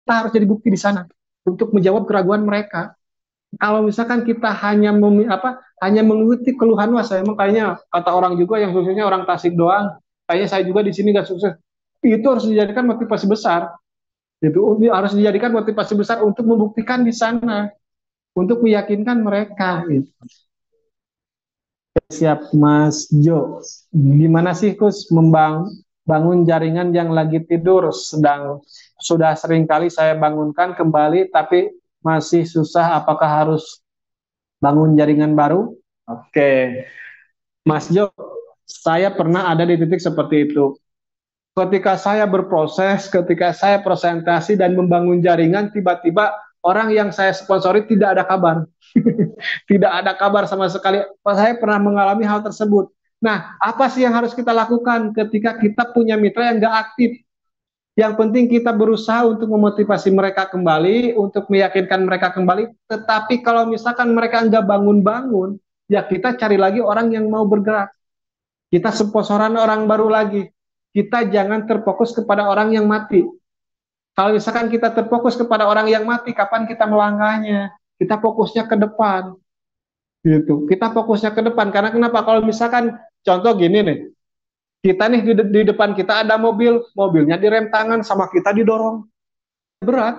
kita harus jadi bukti di sana untuk menjawab keraguan mereka. Kalau misalkan kita hanya mengikuti keluhan, wah saya emang kayaknya kata orang juga yang suksesnya orang Tasik doang, kayaknya saya juga di sini gak sukses. Itu harus dijadikan motivasi besar. Itu harus dijadikan motivasi besar untuk membuktikan di sana, untuk meyakinkan mereka. Gitu. Siap Mas Jo. Gimana sih Kus bangun jaringan yang lagi tidur? Sudah sering kali saya bangunkan kembali tapi masih susah. Apakah harus bangun jaringan baru? Oke. Mas Jo, saya pernah ada di titik seperti itu. Ketika saya berproses, ketika saya presentasi dan membangun jaringan, tiba-tiba orang yang saya sponsori tidak ada kabar. Tidak ada kabar sama sekali. Saya pernah mengalami hal tersebut. Nah, apa sih yang harus kita lakukan ketika kita punya mitra yang nggak aktif? Yang penting kita berusaha untuk memotivasi mereka kembali, untuk meyakinkan mereka kembali. Tetapi kalau misalkan mereka nggak bangun-bangun, ya kita cari lagi orang yang mau bergerak. Kita sponsoran orang baru lagi. Kita jangan terfokus kepada orang yang mati. Kalau misalkan kita terfokus kepada orang yang mati, kapan kita melangkahnya? Kita fokusnya ke depan. Gitu. Kita fokusnya ke depan karena kenapa? Kalau misalkan contoh gini nih, kita nih di depan kita ada mobil, mobilnya direm tangan sama kita didorong, berat.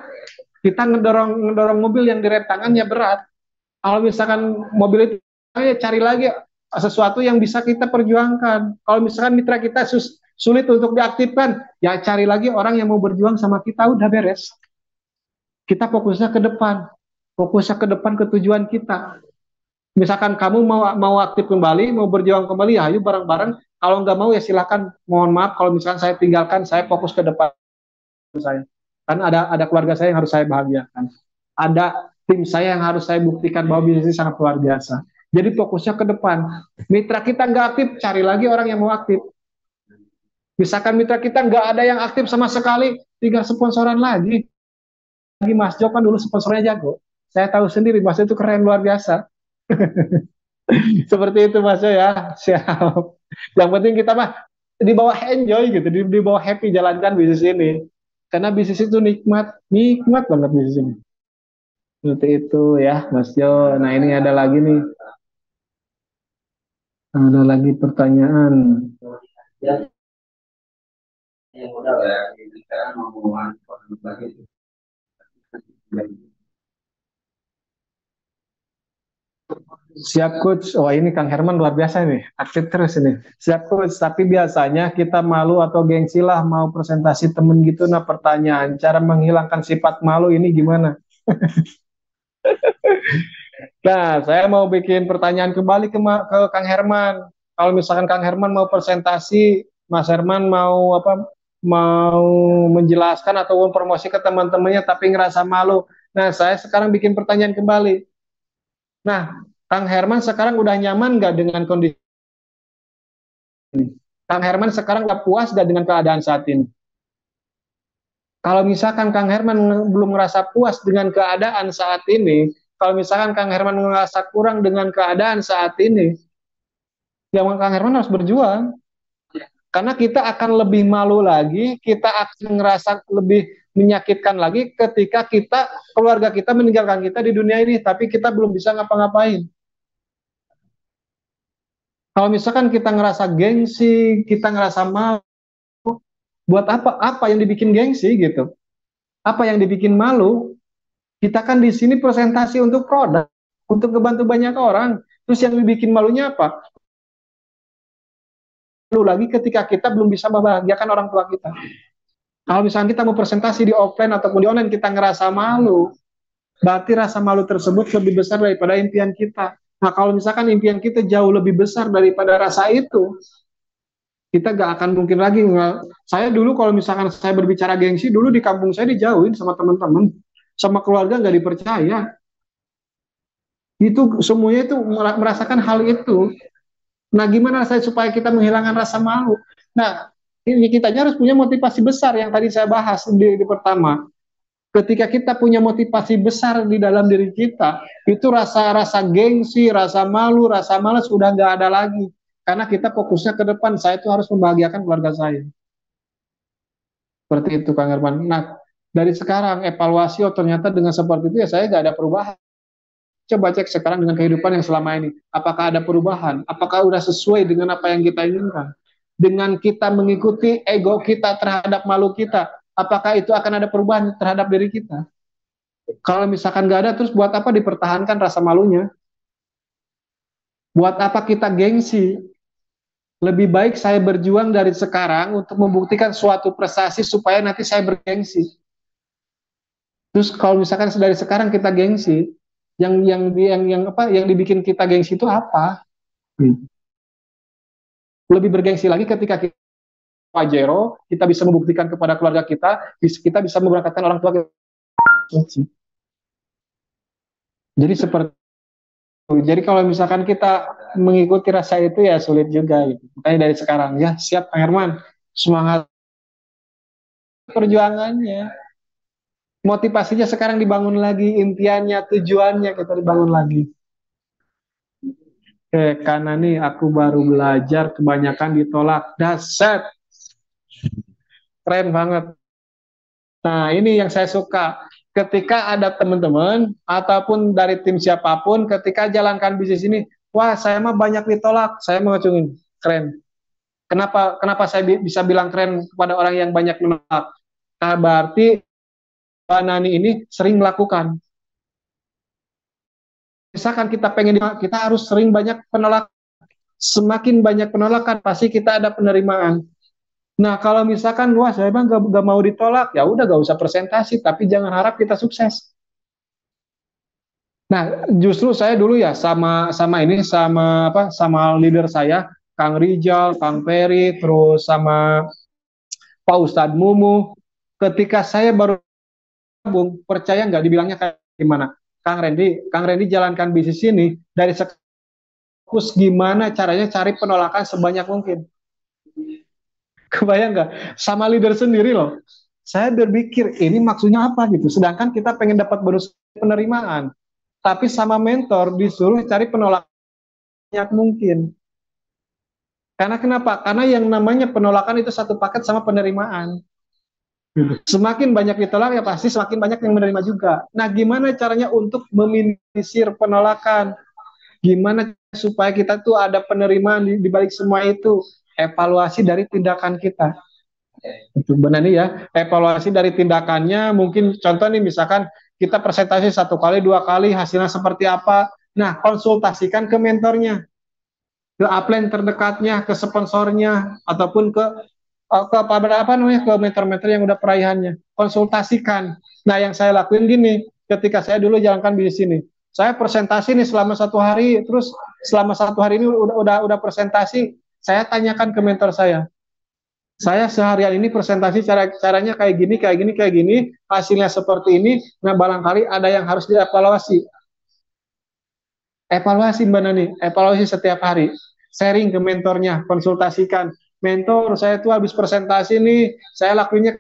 Kita ngedorong mobil yang direm tangannya berat. Kalau misalkan mobil itu ya cari lagi sesuatu yang bisa kita perjuangkan. Kalau misalkan mitra kita sulit untuk diaktifkan, ya cari lagi orang yang mau berjuang sama kita, udah beres. Kita fokusnya ke depan ke tujuan kita. Misalkan kamu mau aktif kembali, mau berjuang kembali, ya ayo bareng-bareng. Kalau nggak mau ya silakan. Mohon maaf kalau misalkan saya tinggalkan, saya fokus ke depan saya. Kan ada keluarga saya yang harus saya bahagiakan. Ada tim saya yang harus saya buktikan bahwa bisnis ini sangat luar biasa. Jadi fokusnya ke depan. Mitra kita nggak aktif, cari lagi orang yang mau aktif. Misalkan mitra kita nggak ada yang aktif sama sekali, tinggal sponsoran lagi. Lagi Mas Jo kan dulu sponsornya jago. Saya tahu sendiri Mas Jo itu keren luar biasa. Seperti itu Mas Jo ya. Siap. Yang penting kita mah di bawah enjoy gitu, di bawah happy jalankan bisnis ini. Karena bisnis itu nikmat, nikmat banget bisnis ini. Seperti itu ya Mas Jo. Nah ini ada lagi nih, ada lagi pertanyaan. Yang udah ya, sekarang mau lagi. Siap coach. Wah ini Kang Herman luar biasa nih, aktif terus ini. Siap coach. Tapi biasanya kita malu atau gengsi lah mau presentasi temen gitu. Nah pertanyaan, cara menghilangkan sifat malu ini gimana? Nah saya mau bikin pertanyaan kembali ke Kang Herman. Kalau misalkan Kang Herman mau presentasi, Mas Herman mau apa? Mau menjelaskan atau promosi ke teman-temannya tapi ngerasa malu. Nah saya sekarang bikin pertanyaan kembali. Nah, Kang Herman sekarang udah nyaman nggak dengan kondisi ini? Kang Herman sekarang nggak puas nggak dengan keadaan saat ini? Kalau misalkan Kang Herman belum merasa puas dengan keadaan saat ini, kalau misalkan Kang Herman merasa kurang dengan keadaan saat ini, ya Kang Herman harus berjuang. Karena kita akan lebih malu lagi, kita akan ngerasa lebih menyakitkan lagi ketika keluarga kita meninggalkan kita di dunia ini, tapi kita belum bisa ngapa-ngapain. Kalau misalkan kita ngerasa gengsi, kita ngerasa malu, buat apa yang dibikin gengsi gitu? Apa yang dibikin malu? Kita kan di sini presentasi untuk produk, untuk ngebantu banyak orang. Terus yang dibikin malunya apa? Malu lagi ketika kita belum bisa membahagiakan orang tua kita. Kalau misalnya kita mau presentasi di offline ataupun di online, kita ngerasa malu, berarti rasa malu tersebut lebih besar daripada impian kita. Nah, kalau misalkan impian kita jauh lebih besar daripada rasa itu, kita gak akan mungkin lagi. Saya dulu kalau misalkan saya berbicara gengsi, dulu di kampung saya dijauhin sama teman-teman, sama keluarga nggak dipercaya. Itu semuanya itu merasakan hal itu. Nah, gimana saya supaya kita menghilangkan rasa malu? Nah, ini kita harus punya motivasi besar yang tadi saya bahas di pertama. Ketika kita punya motivasi besar di dalam diri kita, itu rasa-rasa gengsi, rasa malu, rasa malas udah nggak ada lagi. Karena kita fokusnya ke depan, saya itu harus membahagiakan keluarga saya. Seperti itu, Kang Herman. Nah, dari sekarang evaluasi, oh ternyata dengan seperti itu ya saya nggak ada perubahan. Coba cek sekarang dengan kehidupan yang selama ini. Apakah ada perubahan? Apakah udah sesuai dengan apa yang kita inginkan? Dengan kita mengikuti ego kita terhadap malu kita, apakah itu akan ada perubahan terhadap diri kita? Kalau misalkan nggak ada, terus buat apa dipertahankan rasa malunya? Buat apa kita gengsi? Lebih baik saya berjuang dari sekarang untuk membuktikan suatu prestasi supaya nanti saya bergengsi. Terus kalau misalkan dari sekarang kita gengsi, yang dibikin kita gengsi itu apa? Lebih bergengsi lagi ketika kita Pajero, kita bisa membuktikan kepada keluarga kita bisa memberangkatkan orang tua kita. Jadi seperti jadi kalau misalkan kita mengikuti rasa itu ya sulit juga gitu. Makanya dari sekarang ya siap Pak Herman, semangat perjuangannya, motivasinya sekarang dibangun lagi, impiannya, tujuannya kita dibangun lagi. Karena nih aku baru belajar kebanyakan ditolak, dasar keren banget. Nah ini yang saya suka. Ketika ada teman-teman ataupun dari tim siapapun, ketika jalankan bisnis ini, wah saya mah banyak ditolak, saya mau ngacungin, keren. Kenapa saya bisa bilang keren kepada orang yang banyak menolak? Nah, berarti Mbak Nani ini sering melakukan. Misalkan kita pengen, kita harus sering banyak penolakan. Semakin banyak penolakan, pasti kita ada penerimaan. Nah, kalau misalkan, wah saya bang gak mau ditolak, ya udah gak usah presentasi, tapi jangan harap kita sukses. Nah, justru saya dulu ya sama leader saya, Kang Rijal, Kang Peri, terus sama Pak Ustadz Mumu. Ketika saya baru gabung, percaya nggak dibilangnya kayak gimana? Kang Randy jalankan bisnis ini dari fokus gimana caranya cari penolakan sebanyak mungkin. Kebayang nggak? Sama leader sendiri loh. Saya berpikir ini maksudnya apa gitu. Sedangkan kita pengen dapat bonus penerimaan, tapi sama mentor disuruh cari penolakan sebanyak mungkin. Karena kenapa? Karena yang namanya penolakan itu satu paket sama penerimaan. Semakin banyak ditolak ya pasti semakin banyak yang menerima juga. Nah, gimana caranya untuk meminimalisir penolakan? Gimana supaya kita tuh ada penerimaan di balik semua itu? Evaluasi dari tindakan kita. Itu benar nih ya. Evaluasi dari tindakannya mungkin contoh nih misalkan kita presentasi 1 kali, 2 kali hasilnya seperti apa. Nah, konsultasikan ke mentornya, ke upline terdekatnya, ke sponsornya, ataupun apa namanya ke mentor-mentor yang udah perayahannya, konsultasikan. Nah yang saya lakuin gini, ketika saya dulu jalankan bisnis ini, saya presentasi nih selama 1 hari, terus selama 1 hari ini udah presentasi, saya tanyakan ke mentor saya seharian ini presentasi caranya kayak gini, hasilnya seperti ini. Nah barangkali ada yang harus dievaluasi. Evaluasi Mbak Nani, evaluasi setiap hari, sharing ke mentornya, konsultasikan. Mentor, saya tuh habis presentasi nih, saya lakuinnya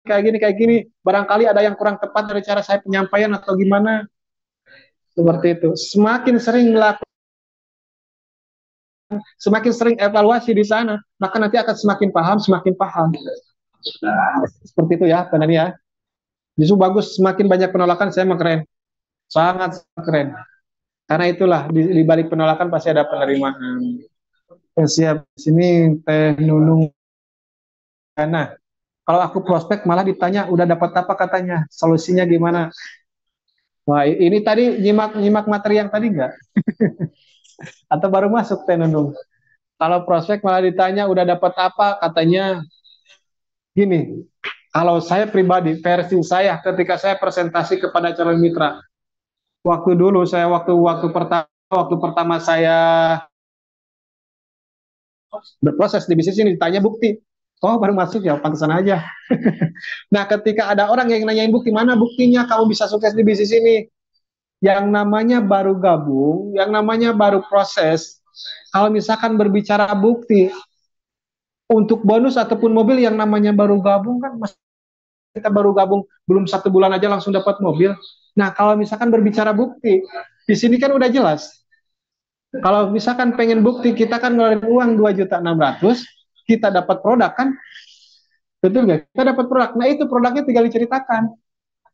kayak gini. Barangkali ada yang kurang tepat dari cara saya penyampaian atau gimana. Seperti itu. Semakin sering evaluasi di sana, maka nanti akan semakin paham. Seperti itu ya, Mbak Nani ya. Justru bagus, semakin banyak penolakan, saya mah keren. Sangat keren. Karena itulah, di balik penolakan pasti ada penerimaan. Siap, sini Teh Nunung. Nah, kalau aku prospek malah ditanya udah dapat apa katanya, solusinya gimana? Wah, ini tadi nyimak materi yang tadi enggak? Atau baru masuk Teh Nunung? Kalau prospek malah ditanya udah dapat apa katanya gini. Kalau saya pribadi, versi saya ketika saya presentasi kepada calon mitra, waktu pertama saya berproses di bisnis ini ditanya bukti. Oh baru masuk ya, pantesan aja. Nah ketika ada orang yang nanyain bukti, mana buktinya kamu bisa sukses di bisnis ini? Yang namanya baru gabung, yang namanya baru proses, kalau misalkan berbicara bukti, untuk bonus ataupun mobil yang namanya baru gabung kan, kita baru gabung, belum 1 bulan aja langsung dapat mobil. Nah kalau misalkan berbicara bukti, di sini kan udah jelas. Kalau misalkan pengen bukti, kita kan ngeluarin uang 2.600.000, kita dapat produk kan, betul nggak? Kita dapat produk. Nah itu produknya tinggal diceritakan.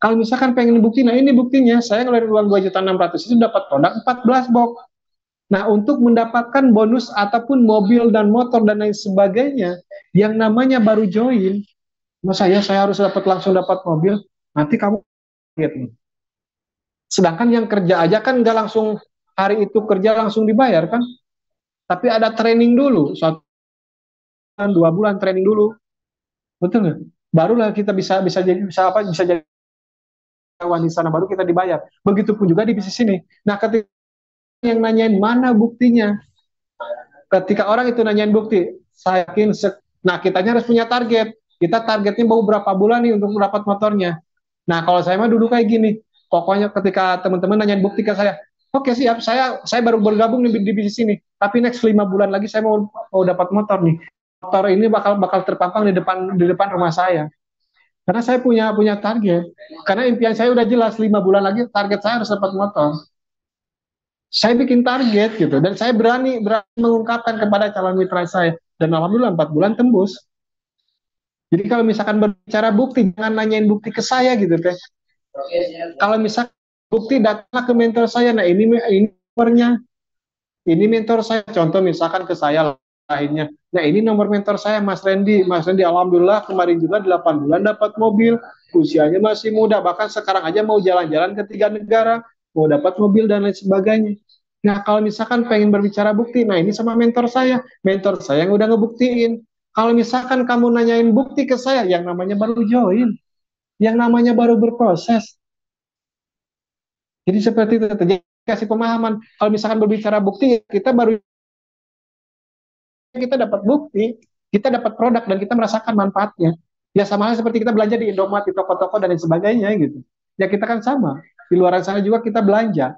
Kalau misalkan pengen bukti, nah ini buktinya, saya ngeluarin uang 2.600.000 itu dapat produk 14 box. Nah, untuk mendapatkan bonus ataupun mobil dan motor dan lain sebagainya, yang namanya baru join, masa saya harus langsung dapat mobil, nanti kamu lihat nih. Sedangkan yang kerja aja kan nggak langsung hari itu kerja langsung dibayar kan, tapi ada training dulu, 1 bulan, 2 bulan training dulu, betul nggak? Barulah kita bisa jadi karyawan di sana, baru kita dibayar. Begitupun juga di bisnis ini. Nah, ketika yang nanyain mana buktinya, ketika orang itu nanyain bukti, saya yakin, nah kitanya harus punya target. Kita targetnya mau berapa bulan nih untuk mendapat motornya. Nah, kalau saya mah dulu kayak gini, pokoknya ketika teman-teman nanyain bukti ke saya, oke siap, saya baru bergabung di bisnis ini, tapi next 5 bulan lagi saya mau dapat motor nih. Motor ini bakal terpampang di depan rumah saya. Karena saya punya target. Karena impian saya udah jelas, 5 bulan lagi target saya harus dapat motor. Saya bikin target gitu, dan saya berani mengungkapkan kepada calon mitra saya, dan alhamdulillah 4 bulan tembus. Jadi kalau misalkan berbicara bukti, jangan nanyain bukti ke saya gitu teh. Kalau misalkan bukti, datanglah ke mentor saya, nah ini nomornya, ini mentor saya, contoh misalkan ke saya lainnya, nah ini nomor mentor saya Mas Randy. Mas Randy alhamdulillah kemarin juga 8 bulan dapat mobil, usianya masih muda, bahkan sekarang aja mau jalan-jalan ke 3 negara, mau dapat mobil dan lain sebagainya. Nah, kalau misalkan pengen berbicara bukti, nah ini sama mentor saya yang udah ngebuktiin. Kalau misalkan kamu nanyain bukti ke saya, yang namanya baru join, yang namanya baru berproses. Jadi seperti itu, jadi kasih pemahaman. Kalau misalkan berbicara bukti, kita dapat bukti, kita dapat produk dan kita merasakan manfaatnya. Ya sama halnya seperti kita belanja di Indomaret, di toko-toko dan lain sebagainya gitu. Ya kita kan sama. Di luar sana juga kita belanja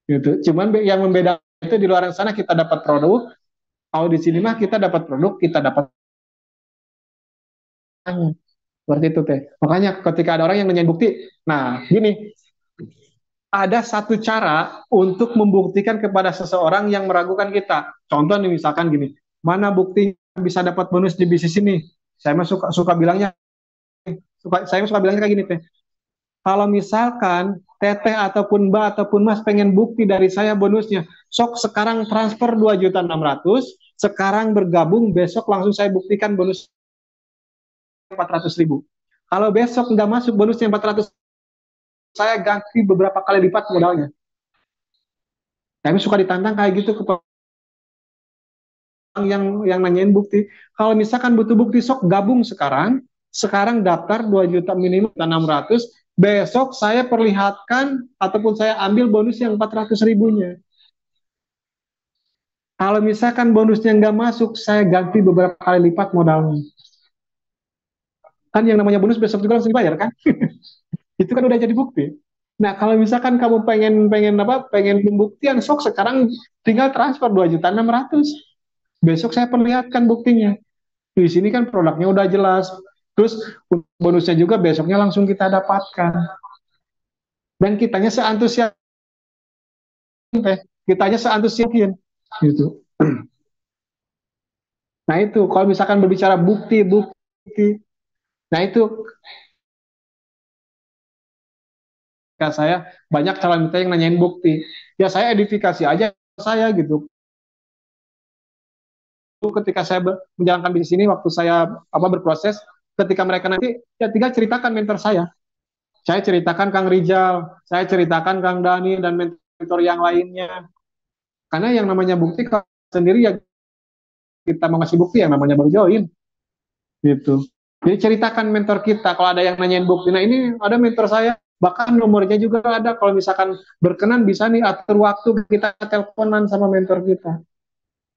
gitu. Cuman yang membedakan itu di luar sana kita dapat produk, kalau di sini mah kita dapat produk, kita dapat seperti itu teh. Makanya ketika ada orang yang nanyain bukti, nah gini, ada satu cara untuk membuktikan kepada seseorang yang meragukan kita. Contoh nih misalkan gini, mana bukti bisa dapat bonus di bisnis ini? Saya mah suka bilangnya, saya suka bilangnya kayak gini teh. Kalau misalkan teteh ataupun mbak ataupun mas pengen bukti dari saya bonusnya, sok sekarang transfer 2.600.000, sekarang bergabung, besok langsung saya buktikan bonus 400.000. Kalau besok nggak masuk bonusnya 400, saya ganti beberapa kali lipat modalnya. Kami suka ditantang kayak gitu ke orang yang nanyain bukti. Kalau misalkan butuh bukti, sok gabung sekarang daftar 2 juta minimal 600, besok saya perlihatkan ataupun saya ambil bonus yang 400 ribunya. Kalau misalkan bonusnya nggak masuk, saya ganti beberapa kali lipat modalnya. Kan yang namanya bonus besok juga langsung dibayar kan? Itu kan udah jadi bukti. Nah, kalau misalkan kamu pengen pembuktian, sok sekarang tinggal transfer 2.600.000. Besok saya perlihatkan buktinya. Di sini kan produknya udah jelas. Terus bonusnya juga besoknya langsung kita dapatkan. Dan kitanya seantusias kitanya seantusias gitu. Nah, itu kalau misalkan berbicara bukti. Nah, itu saya banyak calon mitra yang nanyain bukti. Ya saya edifikasi aja saya gitu. Ketika saya menjalankan bisnis ini, waktu saya berproses, ketika mereka nanti ya tinggal ceritakan mentor saya ceritakan Kang Rijal, saya ceritakan Kang Dani dan mentor yang lainnya, karena yang namanya bukti sendiri ya, kita mau ngasih bukti yang namanya baru join gitu. Jadi ceritakan mentor kita kalau ada yang nanyain bukti, nah ini ada mentor saya, bahkan nomornya juga ada, kalau misalkan berkenan bisa nih atur waktu kita teleponan sama mentor kita,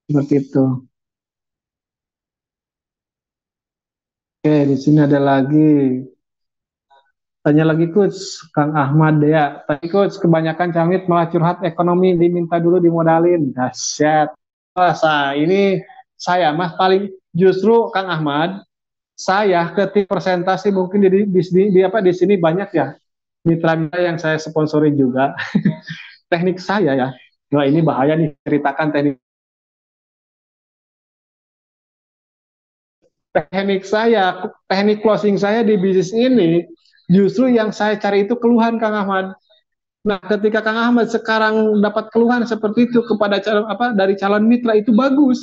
seperti itu. Oke, di sini ada lagi. Tanya lagi coach, Kang Ahmad ya. Tadi coach, kebanyakan camit malah curhat ekonomi, diminta dulu dimodalin. Dahsyat. Masa ini saya mah paling justru Kang Ahmad, saya ketik presentasi mungkin di sini banyak ya mitra-mitra yang saya sponsorin juga. Teknik saya ya. Nah, ini bahaya nih ceritakan teknik closing saya di bisnis ini Justru yang saya cari itu keluhan Kang Ahmad. Nah, ketika Kang Ahmad sekarang dapat keluhan seperti itu kepada calon apa dari calon mitra itu bagus.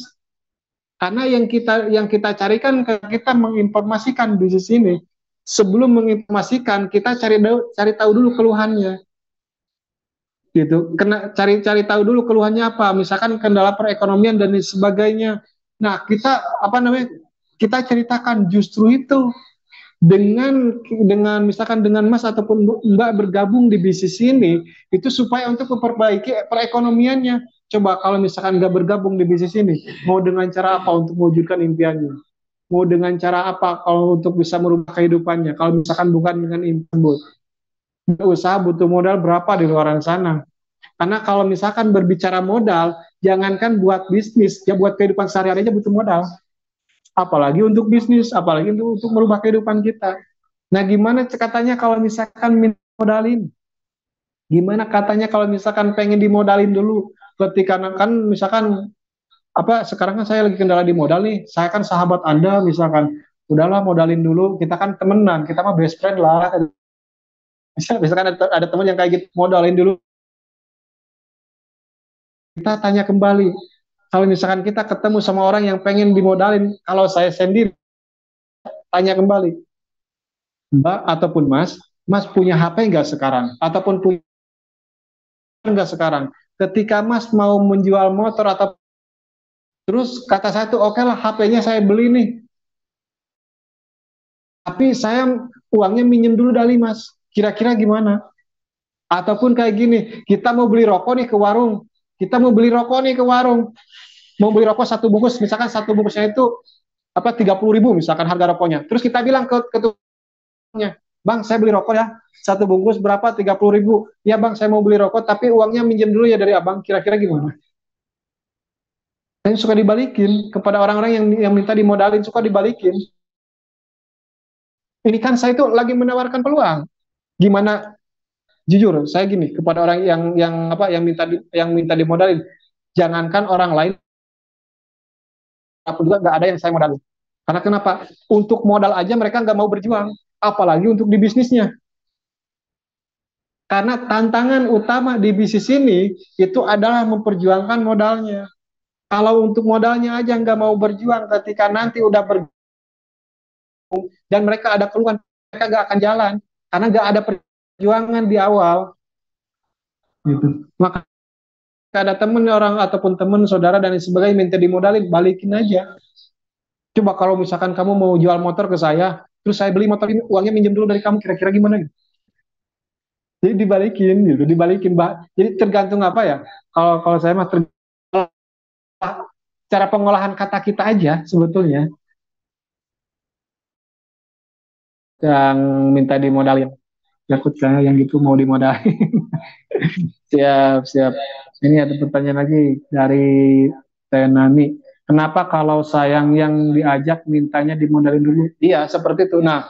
Karena yang kita carikan kita menginformasikan bisnis ini. Sebelum menginformasikan, kita cari tahu dulu keluhannya. Gitu. Kena cari tahu dulu keluhannya apa. Misalkan kendala perekonomian dan sebagainya. Nah, kita apa namanya? Kita ceritakan justru itu dengan misalkan dengan Mas ataupun Mbak bergabung di bisnis ini itu supaya untuk memperbaiki perekonomiannya. Coba kalau misalkan nggak bergabung di bisnis ini, mau dengan cara apa untuk mewujudkan impiannya? Mau dengan cara apa kalau untuk bisa merubah kehidupannya? Kalau misalkan bukan dengan impian, usaha butuh modal berapa di luar sana? Karena kalau misalkan berbicara modal, jangankan buat bisnis, ya buat kehidupan sehari-hari aja butuh modal. Apalagi untuk bisnis, apalagi untuk merubah kehidupan kita. Nah, gimana katanya kalau misalkan modalin? Gimana katanya kalau misalkan pengen dimodalin dulu? Ketika kan misalkan apa sekarang kan saya lagi kendala di modal nih. Saya kan sahabat Anda misalkan. Udahlah modalin dulu, kita kan temenan, kita mah best friend lah. Misalkan ada teman yang kayak gitu, modalin dulu. Kita tanya kembali. Kalau misalkan kita ketemu sama orang yang pengen dimodalin, kalau saya sendiri tanya kembali, Mbak ataupun Mas punya HP nggak sekarang? Ataupun punya nggak sekarang? Ketika Mas mau menjual motor atau terus kata saya tuh oke lah HP-nya saya beli nih, tapi saya uangnya minjem dulu dari Mas. Kira-kira gimana? Ataupun kayak gini, kita mau beli rokok nih ke warung, kita mau beli rokok nih ke warung, mau beli rokok satu bungkus, misalkan satu bungkusnya itu apa 30.000 misalkan harga rokoknya. Terus kita bilang ke tukangnya, Bang saya beli rokok ya, satu bungkus berapa 30.000. Ya Bang saya mau beli rokok, tapi uangnya minjem dulu ya dari abang. Kira-kira gimana? Saya suka dibalikin kepada orang-orang yang minta dimodalin, suka dibalikin. Ini kan saya itu lagi menawarkan peluang. Gimana? Jujur, saya gini kepada orang yang apa yang minta dimodalin. Jangankan orang lain, aku juga nggak ada yang saya modalin. Karena kenapa? Untuk modal aja mereka nggak mau berjuang, apalagi untuk di bisnisnya. Karena tantangan utama di bisnis ini itu adalah memperjuangkan modalnya. Kalau untuk modalnya aja nggak mau berjuang, ketika nanti udah berjuang dan mereka ada keluhan, mereka nggak akan jalan karena nggak ada perjuangan di awal. Gitu. Maka ada temen orang ataupun temen saudara dan sebagainya minta dimodalin, balikin aja. Coba kalau misalkan kamu mau jual motor ke saya, terus saya beli motor ini, uangnya minjem dulu dari kamu, kira-kira gimana? Jadi dibalikin gitu, dibalikin, Mbak. Jadi tergantung apa ya? Kalau saya mah cara pengolahan kata kita aja sebetulnya yang minta dimodalin. Yakut saya yang gitu mau dimodalin. Siap, siap. Ini ada pertanyaan lagi dari Tenani. Kenapa kalau sayang yang diajak mintanya dimodalin dulu? Iya, seperti itu. Nah,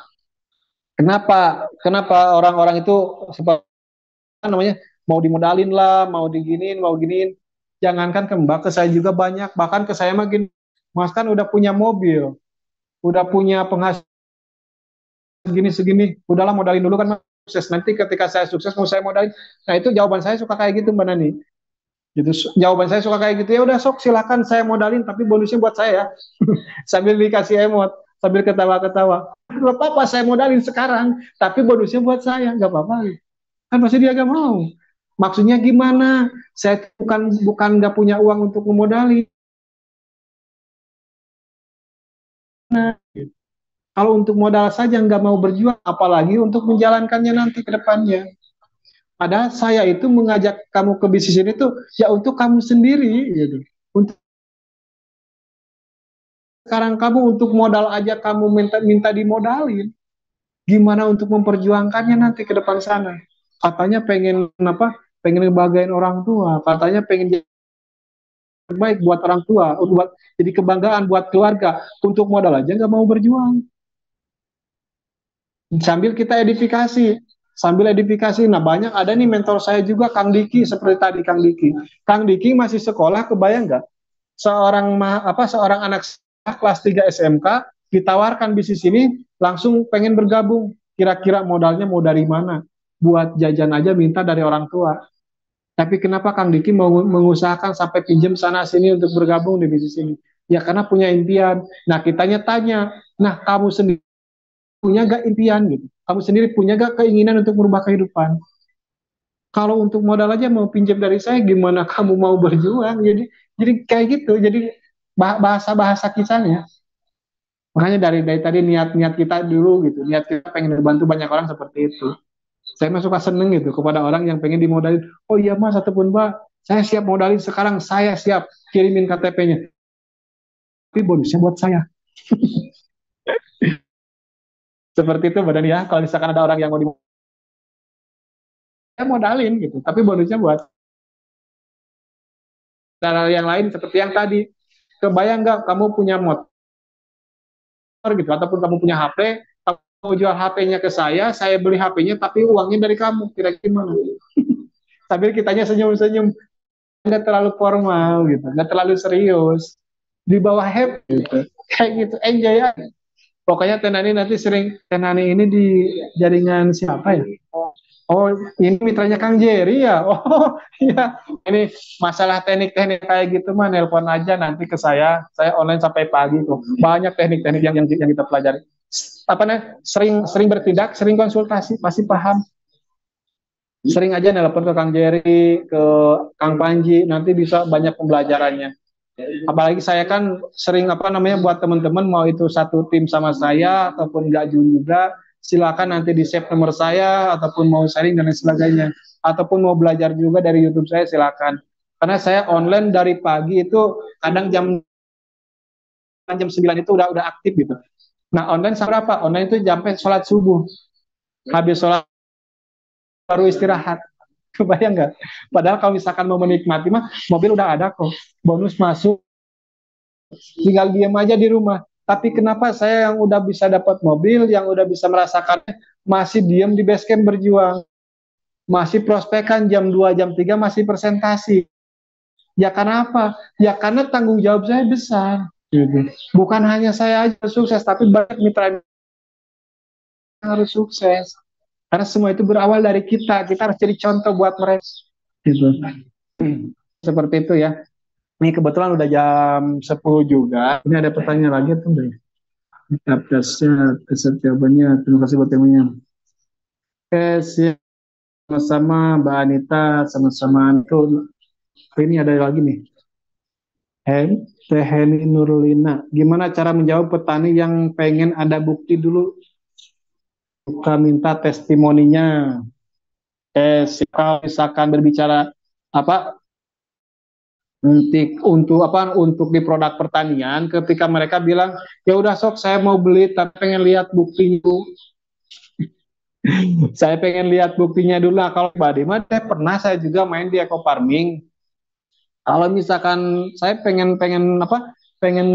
kenapa orang-orang itu seperti namanya mau dimodalin lah, mau diginin, mau giniin. Jangankan ke Mbak, ke saya juga banyak. Bahkan ke saya mah gini, Mas kan udah punya mobil, udah punya penghasilan segini-segini, udahlah modalin dulu kan Mas. Sukses. Nanti ketika saya sukses mau saya modalin. Nah itu jawaban saya suka kayak gitu Mbak Nani. Gitu, jawaban saya suka kayak gitu, ya udah sok silakan saya modalin tapi bonusnya buat saya ya. Sambil dikasih emot, sambil ketawa-ketawa. Gak apa-apa saya modalin sekarang, tapi bonusnya buat saya, gak apa-apa. Kan pasti dia gak mau. Maksudnya gimana? Saya bukan nggak punya uang untuk memodali. Nah, kalau untuk modal saja nggak mau berjuang, apalagi untuk menjalankannya nanti ke depannya. Padahal saya itu mengajak kamu ke bisnis ini tuh ya untuk kamu sendiri, gitu. Untuk sekarang kamu untuk modal aja kamu minta dimodalin. Gimana untuk memperjuangkannya nanti ke depan sana? Katanya pengen apa? Pengen ngebagain orang tua, katanya pengen terbaik buat orang tua, buat jadi kebanggaan buat keluarga. Untuk modal aja nggak mau berjuang. Sambil kita edifikasi, sambil edifikasi. Nah banyak ada nih mentor saya juga, Kang Diki seperti tadi Kang Diki. Kang Diki masih sekolah, kebayang nggak? Seorang anak kelas 3 SMK ditawarkan bisnis ini langsung pengen bergabung. kira-kira modalnya mau dari mana? Buat jajan aja minta dari orang tua. Tapi kenapa Kang Diki mau mengusahakan sampai pinjam sana sini untuk bergabung di bisnis ini? Ya karena punya impian. Nah kitanya tanya, nah kamu sendiri punya gak impian gitu? Kamu sendiri punya gak keinginan untuk merubah kehidupan? Kalau untuk modal aja mau pinjam dari saya, gimana kamu mau berjuang? Jadi kayak gitu. Jadi bahasa-bahasa kisahnya. Makanya dari tadi niat-niat kita dulu gitu, niat kita pengen membantu banyak orang seperti itu. Saya mah suka seneng gitu kepada orang yang pengen dimodalin. Oh iya mas, ataupun mbak, saya siap modalin sekarang, saya siap kirimin KTP-nya. Tapi bonusnya buat saya. Seperti itu badan ya. Kalau misalkan ada orang yang mau dimodalin, saya modalin gitu. Tapi bonusnya buat cara yang lain seperti yang tadi. Kebayang nggak kamu punya motor gitu, ataupun kamu punya HP, kamu jual HP-nya ke saya beli HP-nya, tapi uangnya dari kamu. Kira-kira gimana? Sambil kitanya senyum-senyum, nggak terlalu formal gitu, nggak terlalu serius, di bawah happy gitu, kayak gitu, enjoy aja. Pokoknya Tenani nanti sering, Tenani ini di jaringan siapa ya? Oh, ini mitranya Kang Jerry ya? Oh, iya. Ini masalah teknik-teknik kayak gitu mah nelpon aja nanti ke saya online sampai pagi kok. Banyak teknik-teknik yang kita pelajari. Apa nih? Sering bertindak, sering konsultasi, pasti paham. Sering aja nelpon ke Kang Jerry, ke Kang Panji, nanti bisa banyak pembelajarannya. Apalagi saya kan sering apa namanya buat teman-teman mau itu satu tim sama saya ataupun enggak juga, silakan nanti di save nomor saya ataupun mau sharing dan lain sebagainya. Ataupun mau belajar juga dari YouTube saya silakan. Karena saya online dari pagi itu kadang jam 9 itu udah aktif gitu. Nah, online sampai apa? Online itu sampai sholat subuh. Habis sholat baru istirahat. Kebayang nggak? Padahal kalau misalkan mau menikmati mah mobil udah ada kok. Bonus masuk, tinggal diam aja di rumah. Tapi kenapa saya yang udah bisa dapat mobil, yang udah bisa merasakan, masih diam di base camp berjuang, masih prospekan jam 2 jam 3 masih presentasi. Ya karena apa? Ya karena tanggung jawab saya besar. Gitu. Bukan hanya saya aja sukses, tapi banyak mitra yang harus sukses. Karena semua itu berawal dari kita. Kita harus jadi contoh buat mereka. Gitu. Seperti itu ya. Ini kebetulan udah jam 10 juga. Ini ada pertanyaan lagi tuh enggak ya? Atasnya, atas jawabannya. Terima kasih buat temunya. Oke, siap. Sama-sama Mbak Anita, sama-sama Anto. Ini ada lagi nih. Teh Heni Nurlina. Gimana cara menjawab petani yang pengen ada bukti dulu? Bukan minta testimoninya. Kalau misalkan berbicara apa untuk di produk pertanian, ketika mereka bilang ya udah sok saya mau beli tapi pengen lihat buktinya. Saya pengen lihat buktinya dulu. Nah, kalau Mbak Dima, pernah saya juga main di eco farming. Kalau misalkan saya pengen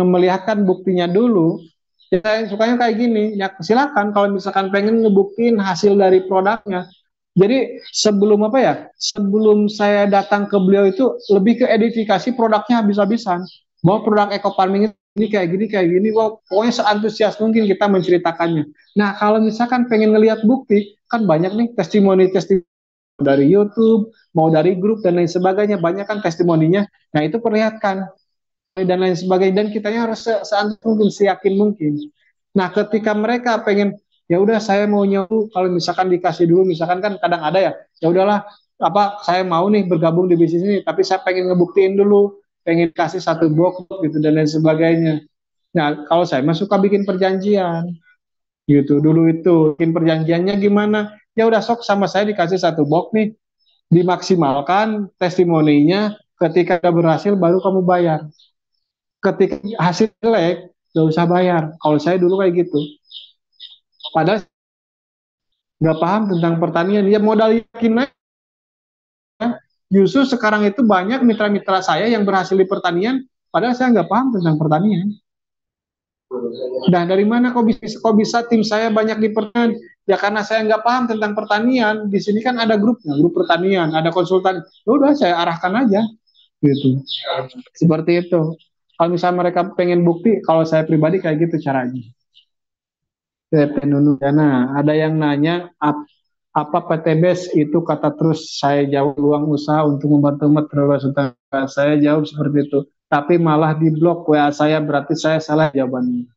melihatkan buktinya dulu, ya saya sukanya kayak gini. Ya silakan kalau misalkan pengen ngebuktiin hasil dari produknya. Jadi sebelum saya datang ke beliau itu lebih ke edifikasi produknya habis-habisan. Bahwa produk eco farming ini kayak gini, wah pokoknya seantusias mungkin kita menceritakannya. Nah kalau misalkan pengen ngelihat bukti, kan banyak nih testimoni-testimoni dari YouTube, mau dari grup dan lain sebagainya, banyak kan testimoninya. Nah itu perlihatkan dan lain sebagainya, dan kitanya harus seantusias mungkin, seyakin mungkin. Nah ketika mereka pengen ya udah saya mau nyoba, kalau misalkan dikasih dulu, misalkan kan kadang ada ya udahlah saya mau nih bergabung di bisnis ini, tapi saya pengen ngebuktiin dulu, pengen kasih satu box gitu dan lain sebagainya. Nah kalau saya mah suka bikin perjanjian gitu dulu, itu bikin perjanjiannya gimana, ya udah sok sama saya dikasih satu box nih, dimaksimalkan testimoninya, ketika udah berhasil baru kamu bayar, ketika hasil jelek gak usah bayar. Kalau saya dulu kayak gitu, padahal nggak paham tentang pertanian, ya modal yakin aja. Justru sekarang itu banyak mitra-mitra saya yang berhasil di pertanian, padahal saya nggak paham tentang pertanian. Nah dari mana kok bisa tim saya banyak di pertanian? Ya karena saya nggak paham tentang pertanian. Di sini kan ada grupnya, grup pertanian, ada konsultan. Ya udah saya arahkan aja, gitu. Seperti itu. Kalau misalnya mereka pengen bukti, kalau saya pribadi kayak gitu caranya. PT Nunu. Nah, ada yang nanya apa PTBS itu, kata terus saya jawab luang usaha untuk membantu umat terbebas hutang. Saya jawab seperti itu. Tapi malah di blok WA saya, berarti saya salah jawabannya.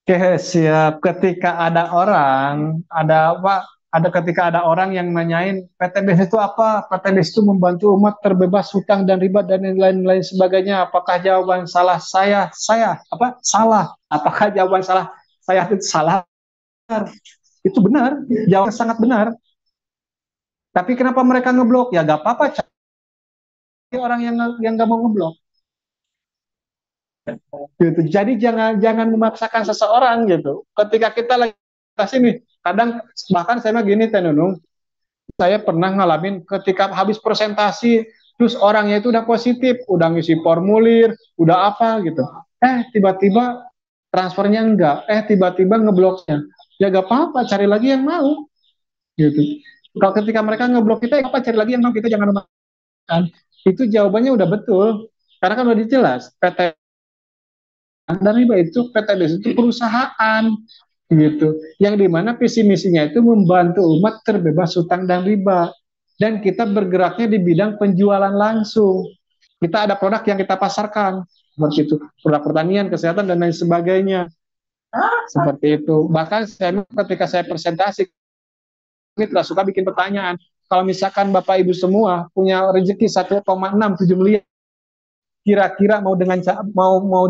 Oke, siap. Ketika ada orang, ada apa? Ada ketika ada orang yang nanyain PTBS itu apa? PTBS itu membantu umat terbebas hutang dan riba dan lain-lain sebagainya. Apakah jawaban salah saya apa? Salah. Apakah jawaban salah saya itu salah? Itu benar. Jawaban sangat benar. Tapi kenapa mereka ngeblok? Ya gak apa-apa. Cari orang yang gak mau ngeblok. Gitu. Jadi jangan memaksakan seseorang gitu. Ketika kita lagi sini, kadang bahkan saya mah gini Tenunung, saya pernah ngalamin ketika habis presentasi, terus orangnya itu udah positif, udah ngisi formulir, udah apa gitu. Tiba-tiba transfernya enggak, tiba-tiba ngebloknya. Ya gak apa-apa, cari lagi yang mau gitu. Kalau ketika mereka ngeblok kita, apa cari lagi yang mau, kita jangan memaksakan. Itu jawabannya udah betul. Karena kan udah jelas, PT dan riba itu PTBS itu perusahaan gitu, yang dimana visi misinya itu membantu umat terbebas hutang dan riba, dan kita bergeraknya di bidang penjualan langsung. Kita ada produk yang kita pasarkan seperti itu, produk pertanian, kesehatan dan lain sebagainya seperti itu. Bahkan saya ketika saya presentasi mitra suka bikin pertanyaan, kalau misalkan Bapak Ibu semua punya rezeki 1,67 miliar, kira-kira mau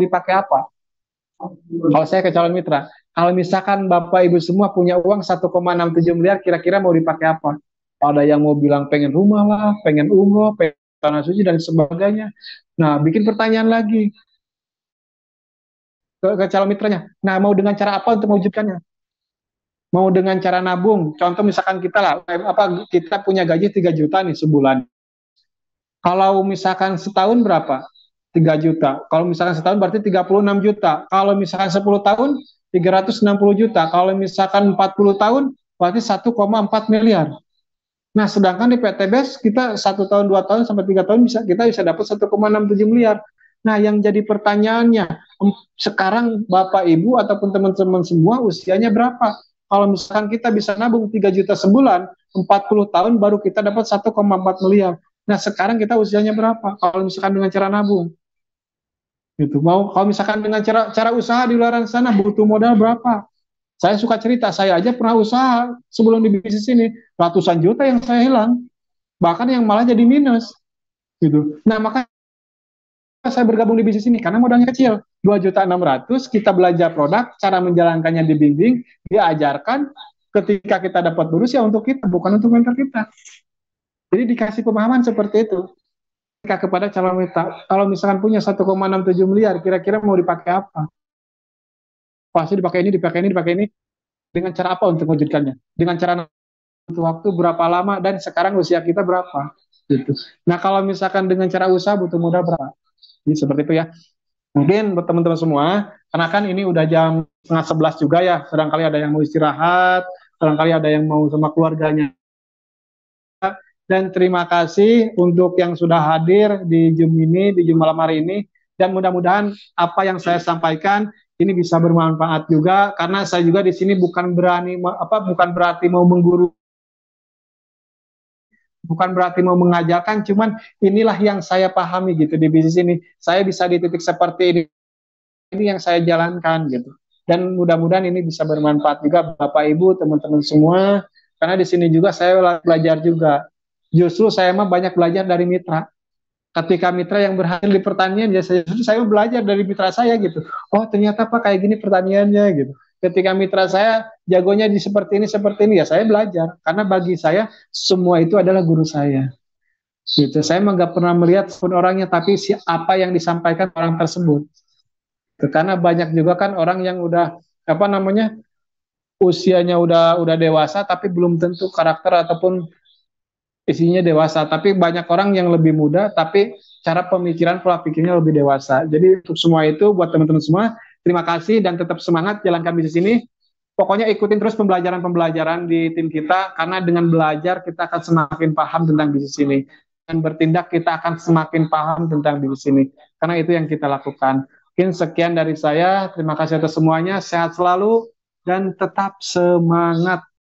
dipakai apa? Kalau saya ke calon mitra, kalau misalkan Bapak Ibu semua punya uang 1,67 miliar, kira-kira mau dipakai apa? Ada yang mau bilang pengen rumah lah, pengen umroh, pengen tanah suci dan sebagainya. Nah, bikin pertanyaan lagi ke calon mitranya. Nah, mau dengan cara apa untuk mewujudkannya? Mau dengan cara nabung. Contoh misalkan kita lah, kita punya gaji 3 juta nih sebulan. Kalau misalkan setahun berapa? 3 juta. Kalau misalkan setahun berarti 36 juta. Kalau misalkan 10 tahun, 360 juta. Kalau misalkan 40 tahun, berarti 1,4 miliar. Nah, sedangkan di PTBS kita 1 tahun, 2 tahun, sampai 3 tahun kita bisa dapat 1,67 miliar. Nah, yang jadi pertanyaannya, sekarang Bapak Ibu ataupun teman-teman semua usianya berapa? Kalau misalkan kita bisa nabung 3 juta sebulan, 40 tahun baru kita dapat 1,4 miliar. Nah, sekarang kita usianya berapa? Kalau misalkan dengan cara nabung, gitu. Kalau misalkan dengan cara usaha di luar sana butuh modal berapa? Saya suka cerita, saya aja pernah usaha sebelum di bisnis ini, ratusan juta yang saya hilang, bahkan yang malah jadi minus, gitu. Nah, maka saya bergabung di bisnis ini karena modalnya kecil, 2,6 juta, kita belajar produk, cara menjalankannya dibimbing, diajarkan, ketika kita dapat lulus ya untuk kita, bukan untuk mentor kita. Jadi dikasih pemahaman seperti itu kepada calon wanita. Kalau misalkan punya 1,67 miliar, kira-kira mau dipakai apa? Pasti dipakai ini, dipakai ini, dipakai ini. Dengan cara apa untuk mewujudkannya? Dengan cara waktu berapa lama, dan sekarang usia kita berapa? Gitu. Nah, kalau misalkan dengan cara usaha butuh modal berapa? Jadi seperti itu ya. Mungkin buat teman-teman semua, karena kan ini udah jam setengah 11 juga ya, barangkali ada yang mau istirahat, barangkali ada yang mau sama keluarganya. Dan terima kasih untuk yang sudah hadir di Zoom ini, di Zoom malam hari ini. Dan mudah-mudahan apa yang saya sampaikan ini bisa bermanfaat juga, karena saya juga di sini bukan berarti mau mengguru, bukan berarti mau mengajarkan, cuman inilah yang saya pahami gitu di bisnis ini. Saya bisa di titik seperti ini yang saya jalankan gitu. Dan mudah-mudahan ini bisa bermanfaat juga Bapak Ibu, teman-teman semua, karena di sini juga saya belajar juga. Justru saya mah banyak belajar dari mitra. Ketika mitra yang berhasil di pertanian, ya saya belajar dari mitra saya gitu. Oh, ternyata Pak kayak gini pertaniannya gitu. Ketika mitra saya jagonya seperti ini, ya saya belajar. Karena bagi saya semua itu adalah guru saya. Gitu. Saya nggak pernah melihat pun orangnya, tapi apa yang disampaikan orang tersebut. Karena banyak juga kan orang yang udah usianya udah dewasa, tapi belum tentu karakter ataupun isinya dewasa. Tapi banyak orang yang lebih muda, tapi cara pemikiran, pola pikirnya lebih dewasa. Jadi untuk semua itu, buat teman-teman semua, terima kasih dan tetap semangat jalankan bisnis ini. Pokoknya ikutin terus pembelajaran-pembelajaran di tim kita, karena dengan belajar kita akan semakin paham tentang bisnis ini. Dan bertindak kita akan semakin paham tentang bisnis ini. Karena itu yang kita lakukan. Mungkin sekian dari saya. Terima kasih atas semuanya. Sehat selalu. dan tetap semangat